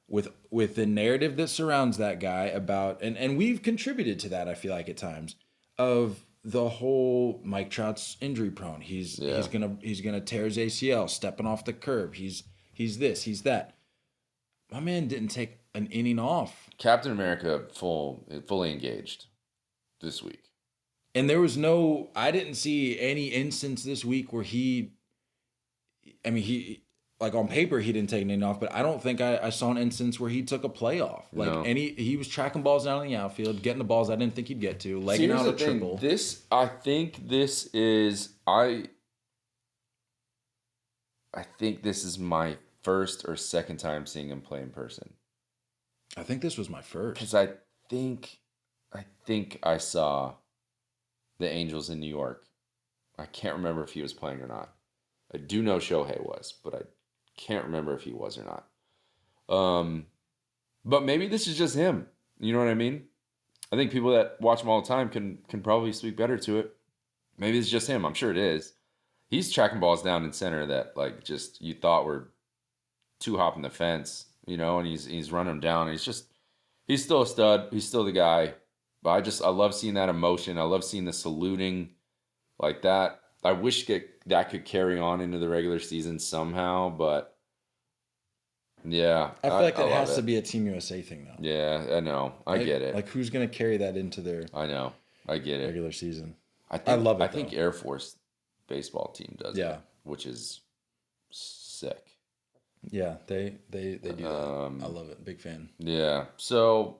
B: with the narrative that surrounds that guy about... And we've contributed to that, I feel like, at times, of... the whole Mike Trout's injury prone. He's gonna tear his ACL stepping off the curb. He's this, he's that. My man didn't take an inning off.
C: Captain America fully engaged this week.
B: And I didn't see any instance this week where he like on paper he didn't take an inning off, but I don't think I saw an instance where he took a play off. Like he was tracking balls down in the outfield, getting the balls I didn't think he'd get to, legging out a triple.
C: I think this is my first or second time seeing him play in person.
B: I think this was my first.
C: Because I think I saw the Angels in New York. I can't remember if he was playing or not. I do know Shohei was, but I can't remember if he was or not. But maybe this is just him. You know what I mean? I think people that watch him all the time can probably speak better to it. Maybe it's just him. I'm sure it is. He's tracking balls down in center that like just you thought were two hopping the fence, you know, and he's running them down. He's still a stud. He's still the guy. But I love seeing that emotion. I love seeing the saluting like that. I wish that could carry on into the regular season somehow, but yeah.
B: I feel like it has to be a Team USA thing, though.
C: Yeah, I know. I get it.
B: Like, who's going to carry that into their
C: I know. I get it.
B: regular season?
C: I love it,
B: I
C: think Air Force baseball team does it, which is sick.
B: Yeah, they do that. I love it. Big fan.
C: Yeah. So,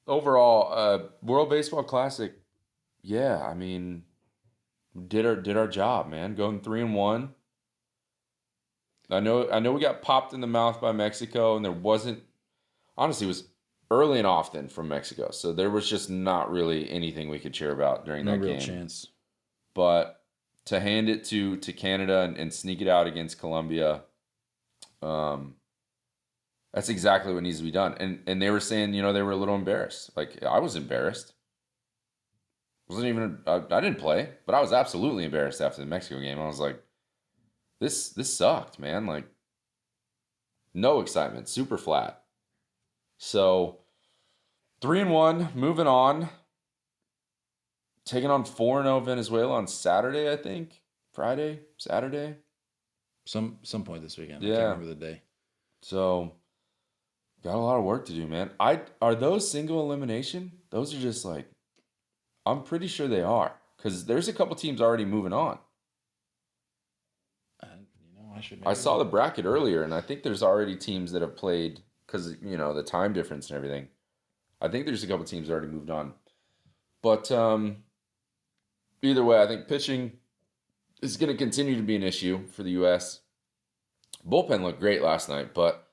C: overall, World Baseball Classic, yeah, I mean... Did our job, man. Going 3-1. I know we got popped in the mouth by Mexico, and there wasn't honestly it was early and often from Mexico. So there was just not really anything we could cheer about during that game. No real
B: chance.
C: But to hand it to Canada and sneak it out against Colombia, that's exactly what needs to be done. And they were saying, they were a little embarrassed. Like I was embarrassed. I didn't play, but I was absolutely embarrassed after the Mexico game. I was like, this sucked, man. Like, no excitement, super flat. So 3-1, moving on. Taking on 4-0 Venezuela on Saturday, I think. Friday, Saturday.
B: Some point this weekend. I
C: Yeah.
B: can't remember the day.
C: So got a lot of work to do, man. Are those single elimination? Those are just like, I'm pretty sure they are, because there's a couple teams already moving on. I saw the bracket earlier, and I think there's already teams that have played, because the time difference and everything. I think there's a couple teams that already moved on. But either way, I think pitching is going to continue to be an issue for the U.S. Bullpen looked great last night, but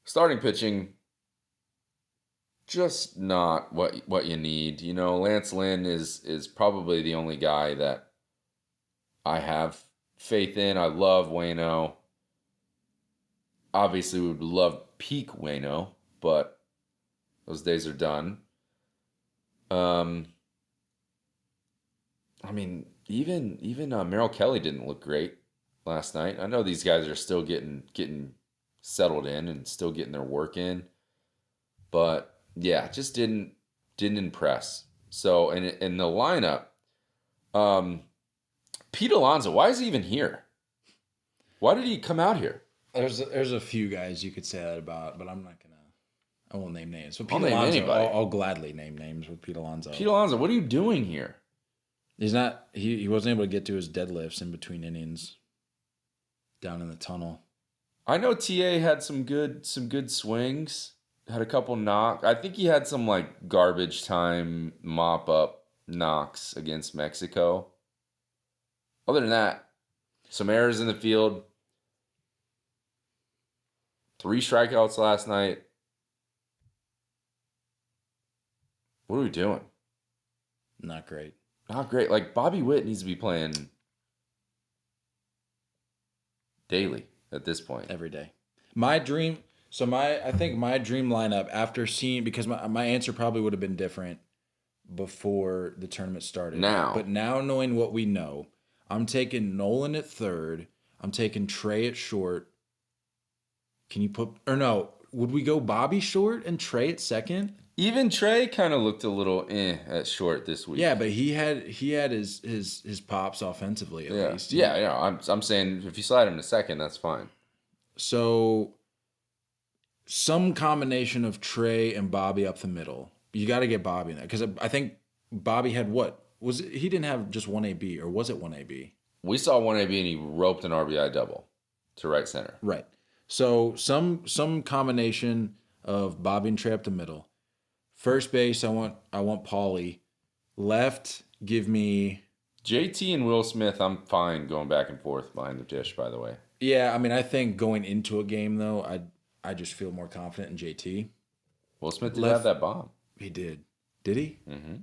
C: starting pitching, just not what you need. Lance Lynn is probably the only guy that I have faith in. I love Waino. Obviously, we would love peak Waino, but those days are done. I mean, even Merrill Kelly didn't look great last night. I know these guys are still getting settled in and still getting their work in, but yeah, just didn't impress. So, in the lineup, Pete Alonso, why is he even here? Why did he come out here?
B: There's a few guys you could say that about, but I'm not gonna. I won't name names. So
C: I'll
B: Pete
C: name
B: Alonso,
C: anybody.
B: I'll gladly name names with Pete Alonso.
C: Pete Alonso, what are you doing here?
B: He's not. He wasn't able to get to his deadlifts in between innings. Down in the tunnel.
C: I know TA had some good swings. Had a couple knock. I think he had some like garbage time mop up knocks against Mexico. Other than that, some errors in the field. 3 strikeouts last night. What are we doing?
B: Not great.
C: Not great. Like, Bobby Witt needs to be playing daily at this point.
B: Every day. I think my dream lineup after seeing, because my answer probably would have been different before the tournament started. But now knowing what we know, I'm taking Nolan at third. I'm taking Trey at short. Would we go Bobby short and Trey at second?
C: Even Trey kind of looked a little at short this week.
B: Yeah, but he had his pops offensively at least.
C: Yeah. I'm saying if you slide him to second, that's fine.
B: So some combination of Trey and Bobby up the middle. You got to get Bobby in there, because I think Bobby had he didn't have just one AB, or was it one AB?
C: We saw one AB and he roped an RBI double to right center.
B: Right. So some combination of Bobby and Trey up the middle. First base, I want Paulie. Left, give me
C: JT and Will Smith. I'm fine going back and forth behind the dish, by the way.
B: Yeah, I mean, I think going into a game though, I just feel more confident in JT.
C: Will Smith did have that bomb.
B: He did. Did he?
C: Mm-hmm.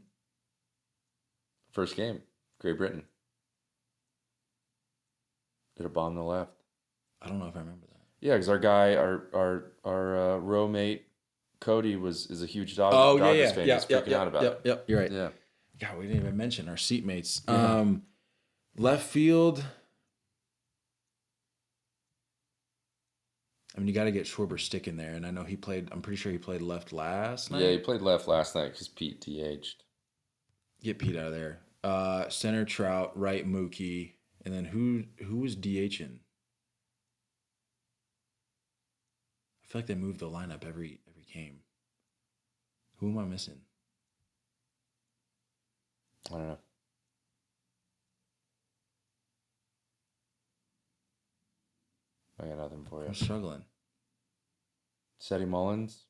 C: First game, Great Britain. Did a bomb to the left.
B: I don't know if I remember that.
C: Yeah, because our guy, our row mate, Cody is a huge Dodgers fan. He's freaking out about it.
B: Yep, you're right.
C: Yeah.
B: God, we didn't even mention our seatmates.
C: Yeah.
B: Left field. I mean, you got to get Schwarber Stick in there, and I know I'm pretty sure he played left last night.
C: Yeah, he played left last night because Pete DH'd.
B: Get Pete out of there. Center Trout, right Mookie, and then who was DHing? I feel like they moved the lineup every game. Who am I missing?
C: I don't know. I got nothing for you.
B: I'm struggling.
C: Seti Mullins?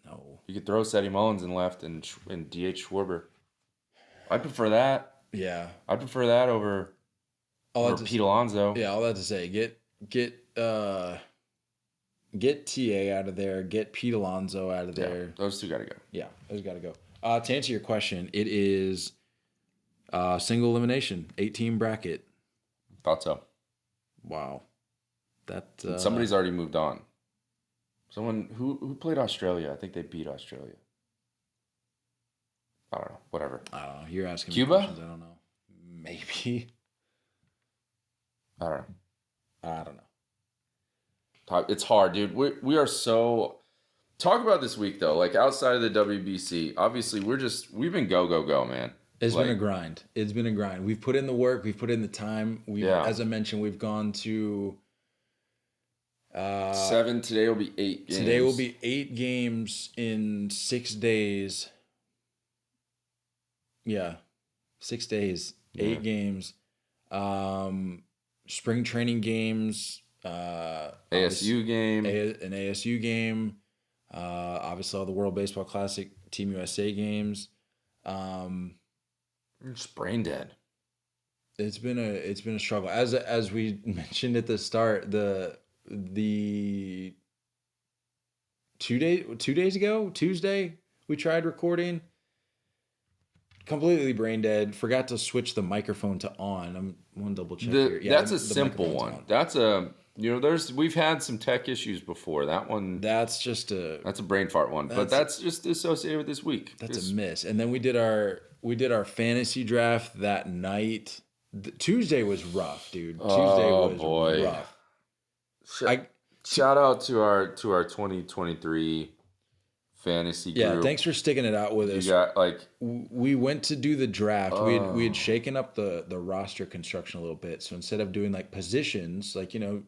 B: No.
C: You could throw Seti Mullins in left and DH Schwarber. I'd prefer that.
B: Yeah.
C: I'd prefer that over Pete Alonso.
B: Yeah, all that to say, get TA out of there, get Pete Alonso out of there.
C: Yeah, those two got to go.
B: Yeah, those got to go. To answer your question, it is single elimination, 8-team bracket.
C: Thought so.
B: Wow.
C: Somebody's already moved on. Someone who played Australia. I think they beat Australia. I don't know. Whatever.
B: I don't know. You're asking
C: Cuba?
B: me questions. I don't know. Maybe.
C: I don't know.
B: I don't know.
C: It's hard, dude. We are so Talk about this week though. Like outside of the WBC, obviously we've been go, man.
B: It's
C: like,
B: been a grind. It's been a grind. We've put in the work. We've put in the time. As I mentioned, we've gone to
C: 7. Today will be 8 games.
B: Today will be 8 games in 6 days. Yeah, 6 days, 8 games. Spring training games.
C: ASU game.
B: An ASU game. Obviously, all the World Baseball Classic Team USA games.
C: Just brain dead.
B: It's been a struggle. As we mentioned at the start, the 2 days ago, Tuesday, we tried recording. Completely brain dead. Forgot to switch the microphone to on. I'm one double check here. Yeah,
C: that's a simple one. On. That's a we've had some tech issues before. That one.
B: That's a
C: brain fart one. But that's just associated with this week.
B: That's a miss. And then we did our fantasy draft that night. Tuesday was rough, dude. Tuesday was rough.
C: Shout out to our 2023 fantasy group.
B: Yeah, thanks for sticking it out with us. We went to do the draft. We had shaken up the roster construction a little bit. So instead of doing like positions, like, you know,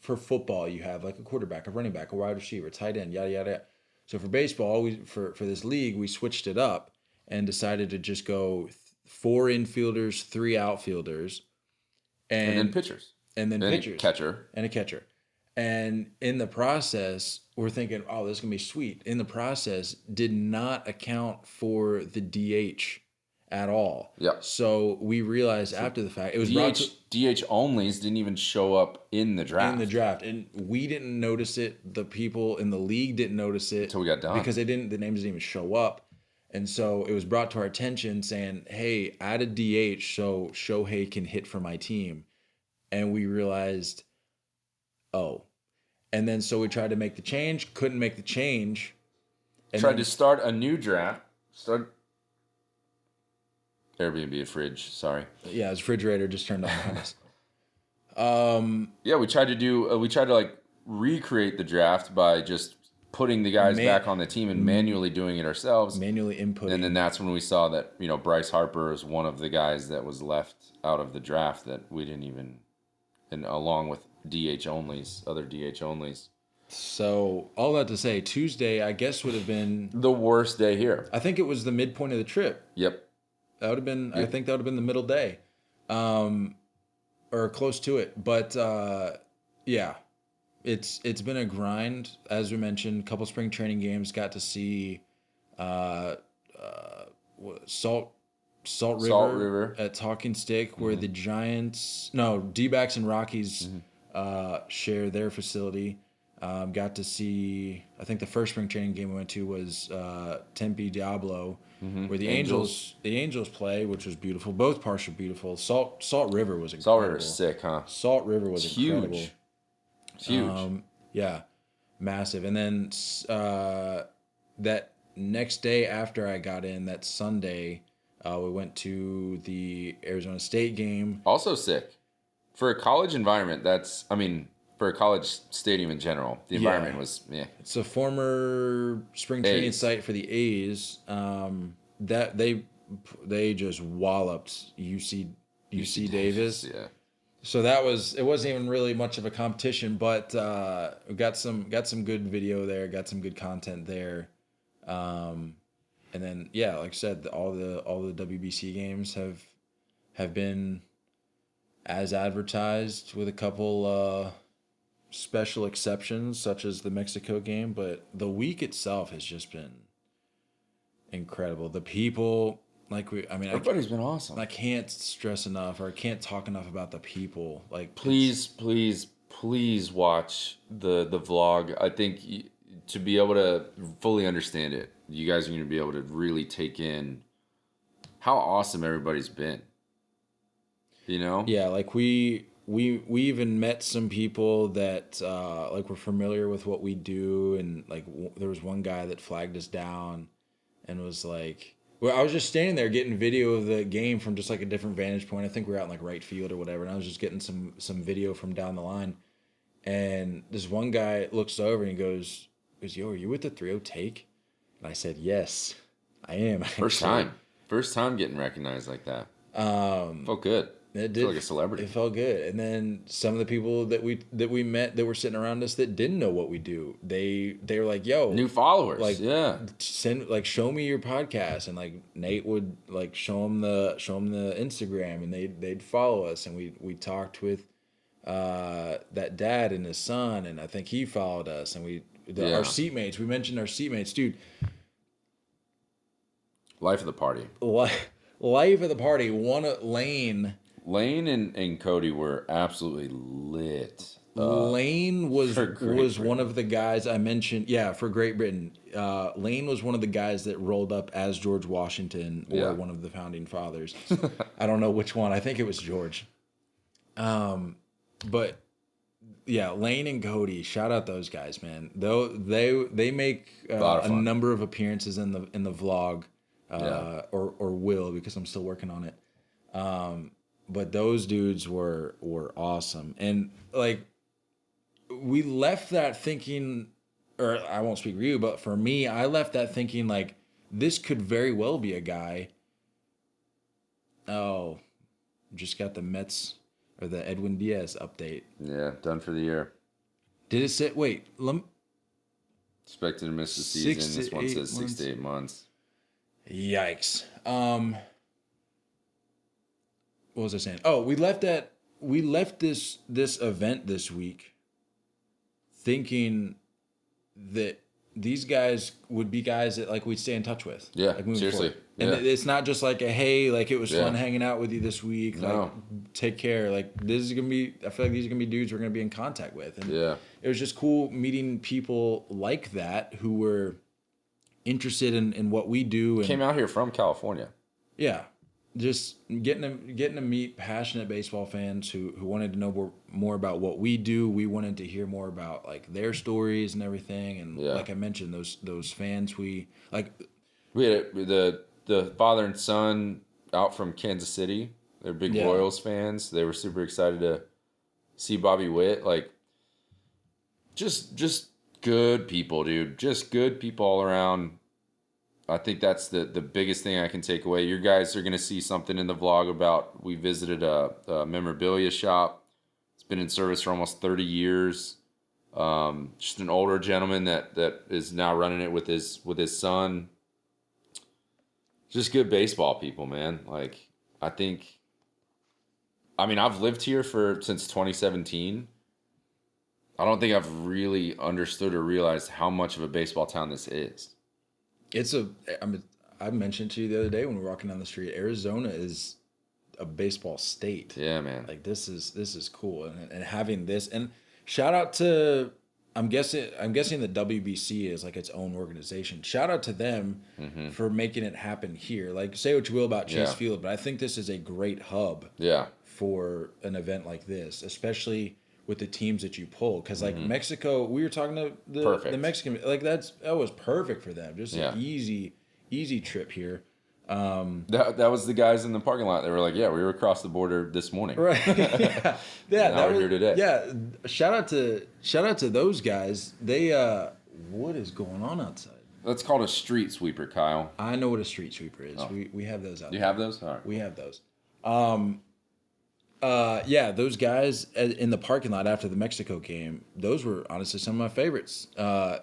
B: for football you have like a quarterback, a running back, a wide receiver, tight end, yada yada. So for baseball, for this league, we switched it up and decided to just go 4 infielders, 3 outfielders, and
C: then pitchers.
B: And then pitchers.
C: And
B: a catcher. And in the process, we're thinking, oh, this is going to be sweet. In the process, did not account for the DH at all.
C: Yeah.
B: So we realized after the fact, it was
C: DH onlys didn't even show up in the draft.
B: And we didn't notice it. The people in the league didn't notice it.
C: Until we got done.
B: Because the names didn't even show up. And so it was brought to our attention saying, hey, add a DH so Shohei can hit for my team. And we realized... oh, and then so we tried to make the change, couldn't make the change.
C: And tried to start a new draft. Airbnb a fridge, sorry.
B: Yeah, his refrigerator just turned on behind us.
C: Yeah, we tried to like recreate the draft by just putting the guys back on the team and manually doing it ourselves.
B: Manually inputting.
C: And then that's when we saw that, you know, Bryce Harper is one of the guys that was left out of the draft that we didn't even, and along with other DH onlys.
B: So all that to say, Tuesday, I guess, would have been
C: the worst day here.
B: I think it was the midpoint of the trip.
C: Yep.
B: That would have been, I think that would have been the middle day. Or close to it. But yeah, it's been a grind. As we mentioned, a couple spring training games, got to see Salt River at Talking Stick, where the D-backs and Rockies share their facility. Got to see, I think the first spring training game we went to was Tempe Diablo, where the Angels play, which was beautiful. Both parks were beautiful. Salt River was incredible.
C: Salt River's sick, huh?
B: Salt River was incredible.
C: Huge.
B: Yeah, massive. And then that next day after I got in, that Sunday, we went to the Arizona State game.
C: Also sick. For a college environment, for a college stadium in general, the environment was,
B: It's a former spring training site for the A's. That they just walloped UC Davis.
C: Yeah.
B: So it wasn't even really much of a competition, but we got some good video there, got some good content there. And then like I said, all the WBC games have been as advertised, with a couple special exceptions, such as the Mexico game. But the week itself has just been incredible. The people,
C: everybody's been awesome.
B: I can't stress enough, or I can't talk enough about the people. Like,
C: please watch the vlog. I think to be able to fully understand it, you guys are going to be able to really take in how awesome everybody's been. You know?
B: Yeah, like we even met some people that were familiar with what we do, and there was one guy that flagged us down and was like, well, I was just standing there getting video of the game from just like a different vantage point. I think we were out in like right field or whatever, and I was just getting some video from down the line. And this one guy looks over and he goes, yo, are you with the 3-0 take? And I said, yes, I am.
C: First time getting recognized like that. Felt good.
B: It did.
C: Felt like a celebrity.
B: It felt good. And then some of the people that we met that were sitting around us that didn't know what we do, they were like, yo,
C: New followers.
B: like,
C: yeah.
B: show me your podcast. And like Nate would like show them the Instagram, and they'd follow us. And we talked with that dad and his son, and I think he followed us. And our seatmates, we mentioned our seatmates, dude.
C: Life of the party.
B: Life of the party.
C: Lane and Cody were absolutely lit.
B: Lane was
C: Britain.
B: one of the guys I mentioned. Yeah, for Great Britain. Lane was one of the guys that rolled up as George Washington or one of the founding fathers. I don't know which one. I think it was George. But yeah, Lane and Cody. Shout out those guys, man. Though they make a number of appearances in the vlog, or will, because I'm still working on it. But those dudes were awesome. And like, we left that thinking, or I won't speak for you, but for me, I left that thinking like, this could very well be a guy. Oh, just got the Mets or the Edwin Diaz update.
C: Yeah, done for the year.
B: Did it say, wait,
C: Expected to miss the season. This one says 6 to 8 months.
B: Yikes. What was I saying? Oh, we left this event this week thinking that these guys would be guys that like we'd stay in touch with.
C: Yeah,
B: like moving
C: seriously.
B: forward. And it's not just like a, hey, like it was fun hanging out with you this week.
C: No.
B: Like, take care. Like this is gonna be, I feel like these are gonna be dudes we're gonna be in contact with. And it was just cool meeting people like that who were interested in what we do. And
C: came out here from California.
B: Yeah. Just getting to meet passionate baseball fans who wanted to know more about what we do. We wanted to hear more about like their stories and everything. And like I mentioned, those fans we had the father and son out from Kansas City. They're big Royals fans. They were super excited to see Bobby Witt. Like, just good people, dude. Just good people all around. I think that's the biggest thing I can take away. You guys are going to see something in the vlog about, we visited a memorabilia shop. It's been in service for almost 30 years. Just an older gentleman that is now running it with his son. Just good baseball people, man. Like, I've lived here since 2017. I don't think I've really understood or realized how much of a baseball town this is. I mentioned to you the other day when we were walking down the street, Arizona is a baseball state.
C: Yeah, man.
B: Like this is cool. And having this, and shout out to, I'm guessing the WBC is like its own organization. Shout out to them for making it happen here. Like, say what you will about Chase Field, but I think this is a great hub for an event like this, especially with the teams that you pull. Because like Mexico, we were talking to the Mexican, like that was perfect for them. Just an easy trip here.
C: That was the guys in the parking lot. They were like, yeah, we were across the border this morning.
B: Right. Yeah.
C: Now we're here today.
B: Yeah. Shout out to those guys. They what is going on outside?
C: That's called a street sweeper, Kyle.
B: I know what a street sweeper is. Oh. We have those out there.
C: You have those? All right.
B: We have those. Those guys in the parking lot after the Mexico game, those were honestly some of my favorites.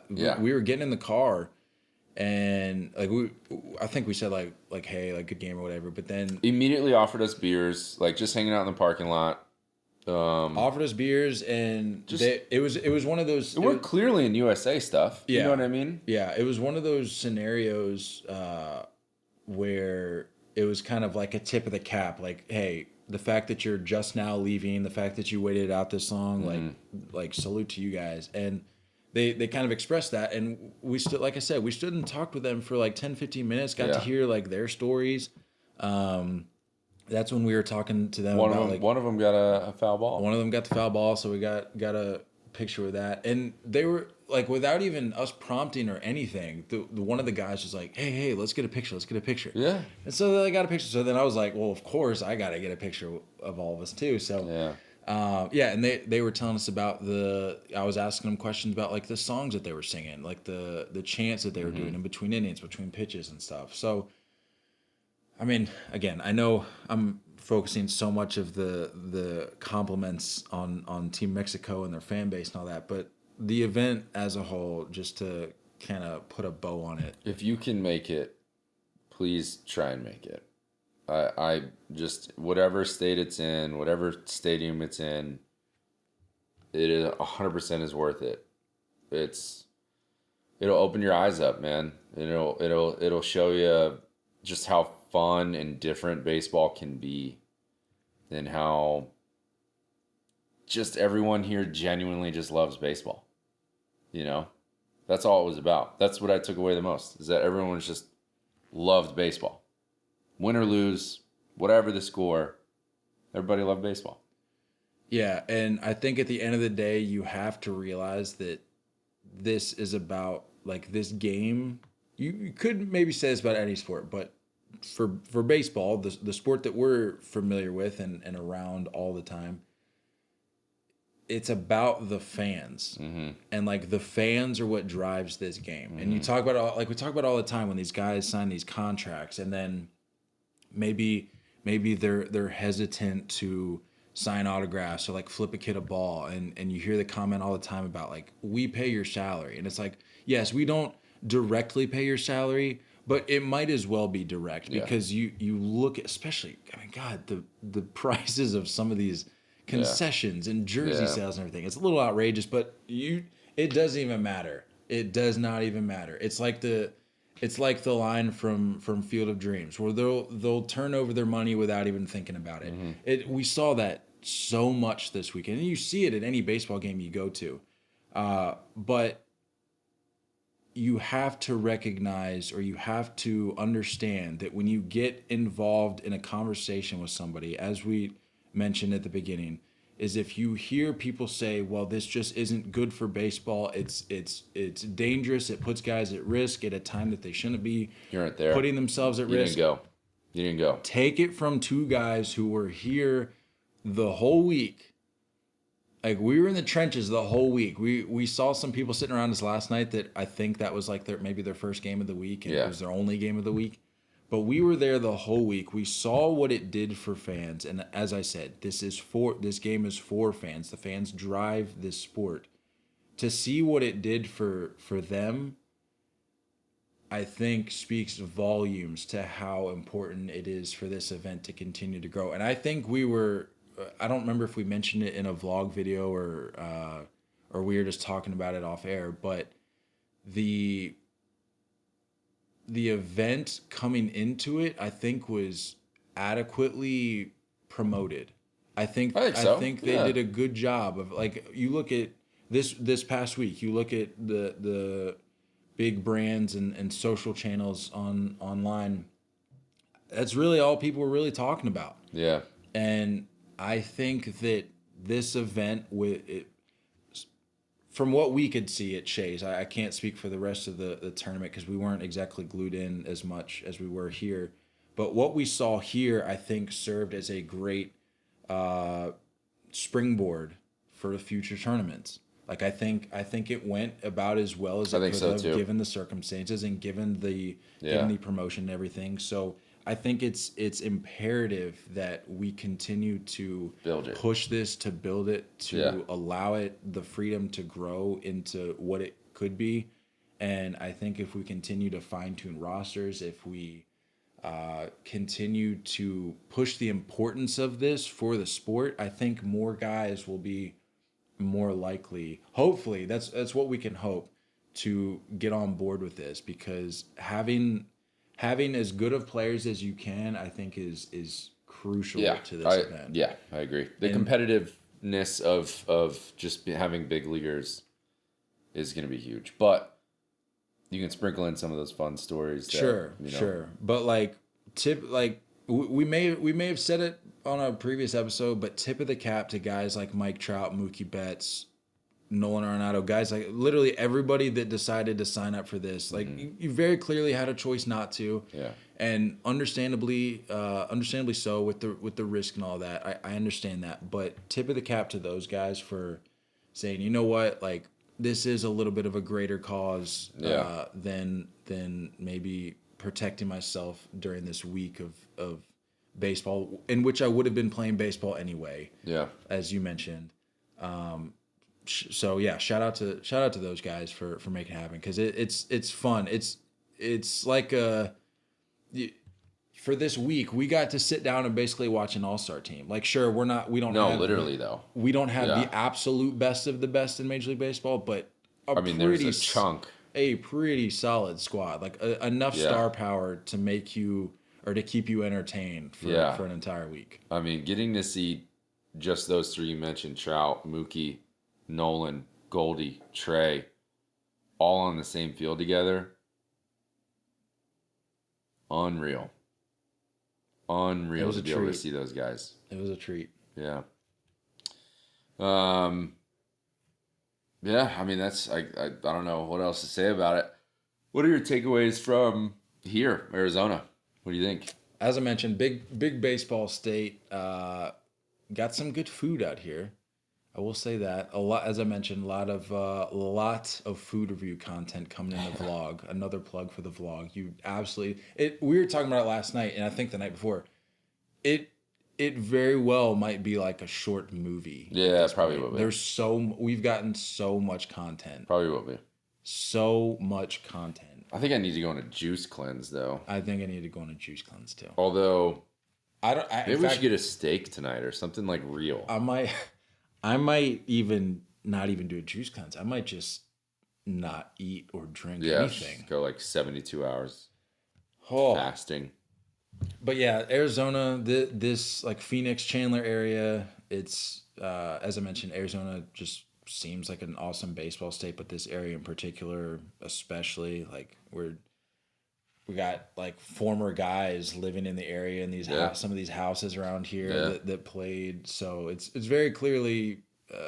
B: We were getting in the car, and like I think we said like hey, like good game or whatever, but then
C: immediately offered us beers, like just hanging out in the parking lot.
B: Offered us beers, and it was one of those.
C: We're clearly in USA stuff.
B: Yeah,
C: you know what I mean?
B: Yeah, it was one of those scenarios where it was kind of like a tip of the cap, like, hey, the fact that you're just now leaving, the fact that you waited out this long, like salute to you guys. And they kind of expressed that, and we stood, like I said, we stood and talked with them for like 10, 15 minutes, got to hear like their stories. That's when we were talking to them
C: one of them got a foul ball.
B: One of them got the foul ball, so we got a picture with that. And they were like, without even us prompting or anything, the one of the guys was like, hey, let's get a picture.
C: Yeah.
B: And so they got a picture. So then I was like, well, of course I got to get a picture of all of us too. So Yeah, and they were telling us about I was asking them questions about like the songs that they were singing, like the chants that they were doing in between innings, between pitches and stuff. So, I mean, again, I know I'm focusing so much of the compliments on Team Mexico and their fan base and all that, but the event as a whole, just to kind of put a bow on it.
C: If you can make it, please try and make it. I just, whatever state it's in, whatever stadium it's in, it is 100% is worth it. It'll open your eyes up, man. It'll show you just how fun and different baseball can be, and how just everyone here genuinely just loves baseball. You know, that's all it was about. That's what I took away the most, is that everyone was just loved baseball. Win or lose, whatever the score, everybody loved baseball.
B: Yeah, and I think at the end of the day, you have to realize that this is about, like, this game. You could maybe say this about any sport, but for baseball, the sport that we're familiar with and around all the time, it's about the fans. And like the fans are what drives this game. And you talk about we talk about all the time when these guys sign these contracts, and then maybe they're hesitant to sign autographs or like flip a kid a ball, and you hear the comment all the time about like, we pay your salary. And it's like, yes, we don't directly pay your salary, but it might as well be direct, because you look at, especially, I mean, God, the prices of some of these concessions and jersey sales and everything. It's a little outrageous, but it doesn't even matter. It does not even matter. It's like the line from Field of Dreams, where they'll turn over their money without even thinking about it. We saw that so much this weekend, and you see it at any baseball game you go to. But you have to recognize, or you have to understand, that when you get involved in a conversation with somebody, as we mentioned at the beginning, is if you hear people say, well, this just isn't good for baseball, it's dangerous, it puts guys at risk at a time that they shouldn't be putting themselves at risk.
C: You didn't go.
B: Take it from two guys who were here the whole week. Like, we were in the trenches the whole week. We saw some people sitting around us last night that I think that was like maybe their first game of the week, and it was their only game of the week. But we were there the whole week. We saw what it did for fans, and as I said, this game is for fans. The fans drive this sport. To see what it did for them, I think speaks volumes to how important it is for this event to continue to grow. And I think I don't remember if we mentioned it in a vlog video or we were just talking about it off air, but the event coming into it, I think, was adequately promoted. I think
C: so.
B: I think they did a good job of, like, you look at this past week, you look at the big brands and social channels online. That's really all people were really talking about.
C: Yeah.
B: And I think that this event, from what we could see at Shays, I can't speak for the rest of the tournament because we weren't exactly glued in as much as we were here. But what we saw here, I think, served as a great springboard for future tournaments. Like, I think it went about as well as it could have, given the circumstances and given the promotion and everything. So I think it's imperative that we continue to push this, to build it, to allow it the freedom to grow into what it could be. And I think if we continue to fine-tune rosters, if we continue to push the importance of this for the sport, I think more guys will be more likely, hopefully, that's what we can hope, to get on board with this, because having as good of players as you can, I think is crucial to this event.
C: Yeah, I agree. The competitiveness of just having big leaguers is going to be huge, but you can sprinkle in some of those fun stories.
B: Sure. But we may have said it on a previous episode, but tip of the cap to guys like Mike Trout, Mookie Betts, Nolan Arenado, guys like literally everybody that decided to sign up for this, like you very clearly had a choice not to.
C: Yeah.
B: And understandably so with the risk and all that. I understand that, but tip of the cap to those guys for saying, you know what, like this is a little bit of a greater cause than maybe protecting myself during this week of baseball, in which I would have been playing baseball anyway. Yeah, as you mentioned. So yeah, shout out to those guys for making it happen, because it's fun. It's like for this week we got to sit down and basically watch an all-star team. Like sure, we don't have the absolute best of the best in Major League Baseball, but there's a chunk, a pretty solid squad, like enough star power to make you or to keep you entertained for an entire week.
C: I mean, getting to see just those three you mentioned, Trout, Mookie, Nolan, Goldie, Trey, all on the same field together. Unreal to be able to see those guys.
B: It was a treat.
C: Yeah. Yeah, I mean, that's, I don't know what else to say about it. What are your takeaways from here, Arizona? What do you think?
B: As I mentioned, big baseball state. Got some good food out here. I will say that a lot. As I mentioned, a lot of food review content coming in the vlog. Another plug for the vlog. You absolutely. We were talking about it last night, and I think the night before. It very well might be like a short movie.
C: Yeah, probably will be.
B: We've gotten so much content.
C: Probably will be.
B: So much content.
C: I think I need to go on a juice cleanse though.
B: I think I need to go on a juice cleanse too.
C: Although, maybe we should get a steak tonight or something like real.
B: I might even not even do a juice cleanse. I might just not eat or drink anything.
C: Go like 72 hours fasting.
B: But yeah, Arizona, this like Phoenix, Chandler area, it's as I mentioned, Arizona just seems like an awesome baseball state, but this area in particular, especially, like we got like former guys living in the area in these some of these houses around here that played. So it's very clearly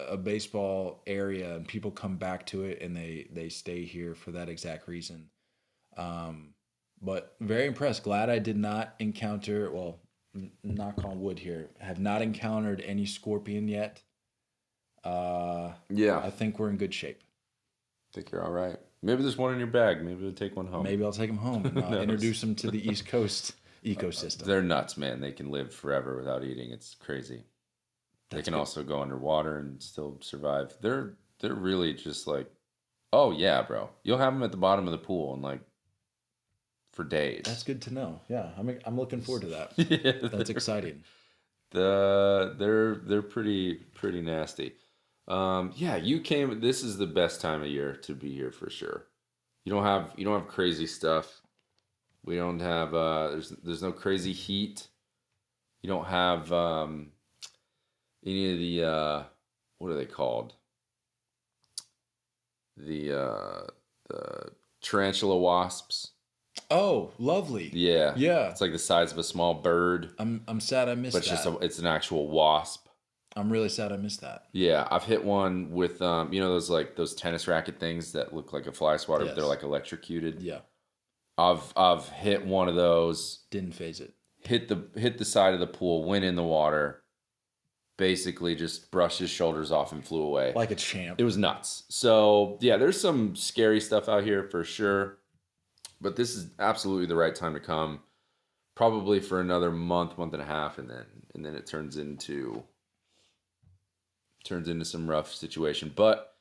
B: a baseball area, and people come back to it and they stay here for that exact reason. But very impressed. Glad I did not encounter, well, knock on wood here, have not encountered any scorpion yet. I think we're in good shape.
C: I think you're all right. Maybe there's one in your bag. Maybe we'll take one home.
B: Maybe I'll take them home and introduce them to the East Coast ecosystem.
C: They're nuts, man. They can live forever without eating. It's crazy. They can also go underwater and still survive. They're really just like, oh yeah, bro. You'll have them at the bottom of the pool and like for days.
B: That's good to know. Yeah, I'm looking forward to that. That's exciting.
C: They're pretty nasty. You came. This is the best time of year to be here for sure. You don't have crazy stuff. We don't have. There's no crazy heat. You don't have any of the what are they called? The tarantula wasps.
B: Oh, lovely.
C: Yeah. It's like the size of a small bird.
B: I'm sad I missed that.
C: But it's an actual wasp.
B: I'm really sad I missed that.
C: Yeah, I've hit one with those tennis racket things that look like a fly swatter, but they're like electrocuted. Yeah. I've hit one of those.
B: Didn't phase it.
C: Hit the side of the pool, went in the water, basically just brushed his shoulders off and flew away.
B: Like a champ.
C: It was nuts. So yeah, there's some scary stuff out here for sure. But this is absolutely the right time to come. Probably for another month and a half, and then it turns into some rough situation. But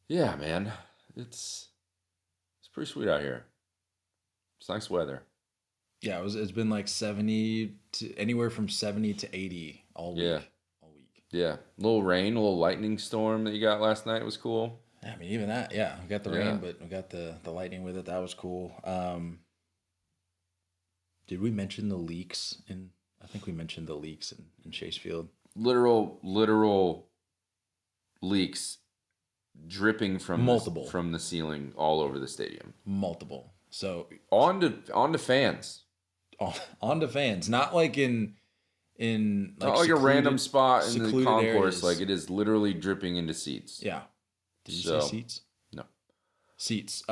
C: yeah, man, it's pretty sweet out here. It's nice weather.
B: Yeah, it's been like 70 to anywhere from 70 to 80 all week.
C: Yeah, a little rain, a little lightning storm that you got last night was cool.
B: I mean, even that, yeah. We got the rain, but we got the lightning with it. That was cool. Did we mention the leaks I think we mentioned the leaks in Chase Field.
C: Literal leaks dripping from
B: multiple
C: from the ceiling all over the stadium.
B: Multiple. So
C: on to fans.
B: On to fans. Not like in
C: not like a random spot in the concourse.
B: Areas.
C: Like it is literally dripping into seats.
B: Yeah. Did you say seats?
C: No.
B: Seats.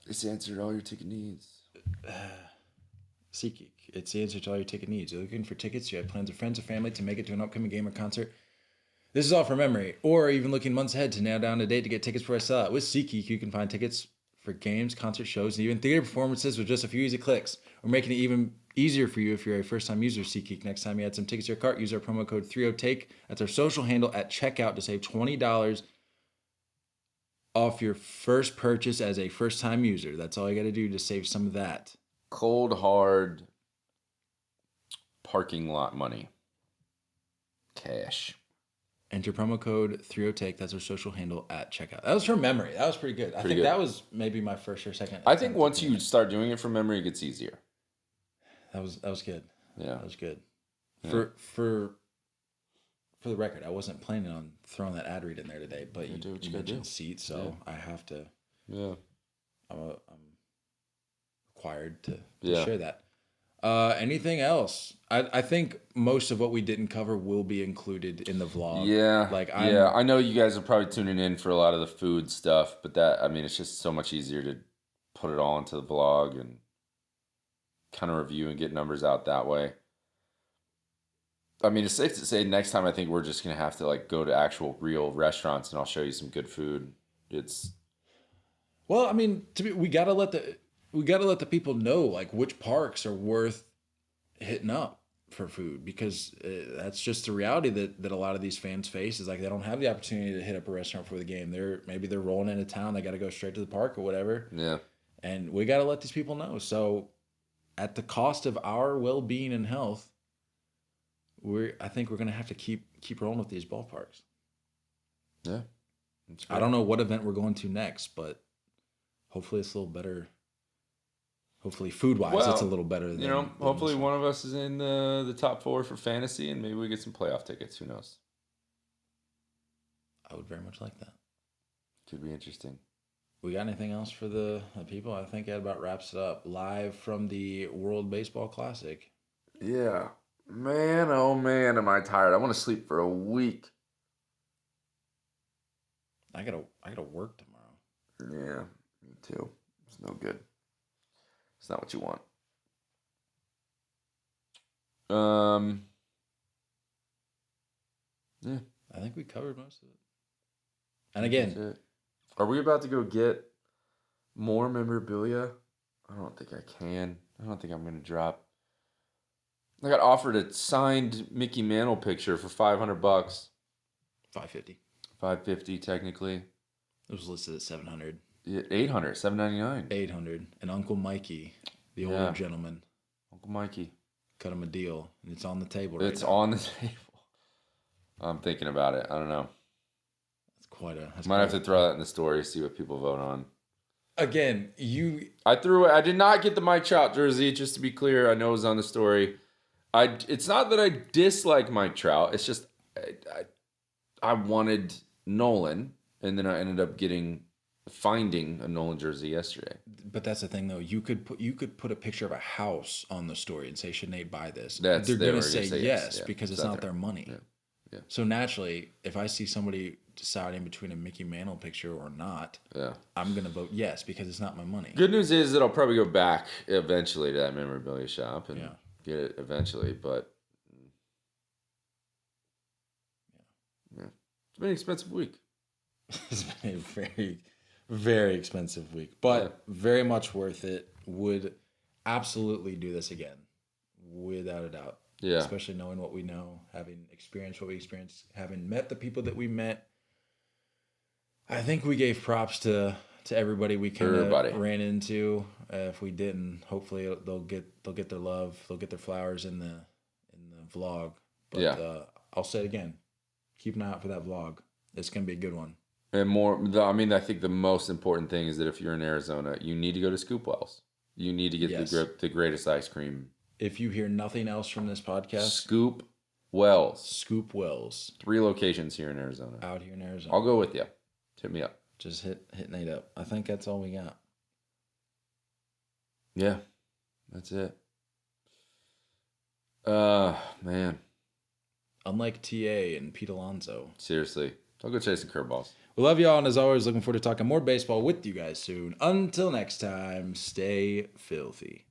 C: It's answered all your ticket needs.
B: SeatGeek. It's the answer to all your ticket needs. You're looking for tickets, you have plans with friends or family to make it to an upcoming game or concert. This is all from memory. Or even looking months ahead to nail down a date to get tickets before I sell out. With SeatGeek, you can find tickets for games, concert shows, and even theater performances with just a few easy clicks. We're making it even easier for you if you're a first-time user of SeatGeek. Next time you add some tickets to your cart, use our promo code 30TAKE. That's our social handle at checkout to save $20 off your first purchase as a first-time user. That's all you got to do to save some of that.
C: Cold, hard parking lot money. Cash.
B: Enter promo code 30TAKE. That's our social handle at checkout. That was from memory. That was pretty good. I think
C: good.
B: that was maybe my first or second.
C: I think once you start doing it from memory, it gets easier.
B: That was good.
C: Yeah.
B: That was good.
C: Yeah.
B: For the record, I wasn't planning on throwing that ad read in there today, but you mentioned seats, so I have to.
C: Yeah.
B: I'm required to share that. Anything else? I think most of what we didn't cover will be included in the vlog.
C: Yeah.
B: Like
C: I know you guys are probably tuning in for a lot of the food stuff, but it's just so much easier to put it all into the vlog and kind of review and get numbers out that way. I mean, it's safe to say next time I think we're just going to have to like go to actual real restaurants and I'll show you some good food.
B: Well, I mean, we got to let the people know like which parks are worth hitting up for food, because that's just the reality that a lot of these fans face is like they don't have the opportunity to hit up a restaurant for the game. Maybe they're rolling into town, they got to go straight to the park or whatever.
C: Yeah.
B: And we got to let these people know. So at the cost of our well-being and health, I think we're going to have to keep rolling with these ballparks.
C: Yeah.
B: I don't know what event we're going to next, but hopefully it's a little better. Hopefully food-wise, it's a little better than
C: hopefully one of us is in the top 4 for fantasy and maybe we get some playoff tickets. Who knows?
B: I would very much like that.
C: Could be interesting.
B: We got anything else for the people? I think that about wraps it up. Live from the World Baseball Classic.
C: Yeah. Man, oh man, am I tired. I want to sleep for a week.
B: I gotta work tomorrow.
C: Yeah, me too. It's no good. It's not what you want. Yeah.
B: I think we covered most of it. And again,
C: are we about to go get more memorabilia? I don't think I can. I don't think I'm going to drop. I got offered a signed Mickey Mantle picture for $500.
B: $550.
C: $550 technically.
B: It was listed at $700.
C: $800, $799.
B: $800. And Uncle Mikey, the older gentleman.
C: Uncle Mikey.
B: Cut him a deal. And it's on the table right now.
C: It's on the table. I'm thinking about it. I don't know. Might have to throw that in the story, see what people vote on.
B: Again,
C: I did not get the Mike Trout jersey, just to be clear. I know it was on the story. It's not that I dislike Mike Trout. It's just I wanted Nolan, and then I ended up finding a Nolan jersey yesterday.
B: But that's the thing, though. You could put a picture of a house on the story and say, "Should Nate buy this?" They're going to say yes because it's not their money.
C: Yeah. Yeah.
B: So naturally, if I see somebody deciding between a Mickey Mantle picture or not, I'm going to vote yes because it's not my money.
C: Good news is that I'll probably go back eventually to that memorabilia shop and get it eventually. But yeah, it's been an expensive week.
B: It's been a very, very expensive week, but very much worth it. Would absolutely do this again, without a doubt.
C: Yeah.
B: Especially knowing what we know, having experienced what we experienced, having met the people that we met. I think we gave props to everybody we kind of ran into. If we didn't, hopefully they'll get their love, they'll get their flowers in the vlog. But I'll say it again, keep an eye out for that vlog. It's gonna be a good one.
C: And I think the most important thing is that if you're in Arizona, you need to go to Scoop Wells. You need to get the greatest ice cream.
B: If you hear nothing else from this podcast,
C: Scoop Wells.
B: Scoop Wells.
C: 3 locations here in Arizona.
B: Out here in Arizona.
C: I'll go with you. Hit me up.
B: Just hit Nate up. I think that's all we got.
C: Yeah. That's it. Man.
B: Unlike TA and Pete Alonso.
C: Seriously. I'll go chase some curveballs.
B: We love y'all, and as always, looking forward to talking more baseball with you guys soon. Until next time, stay filthy.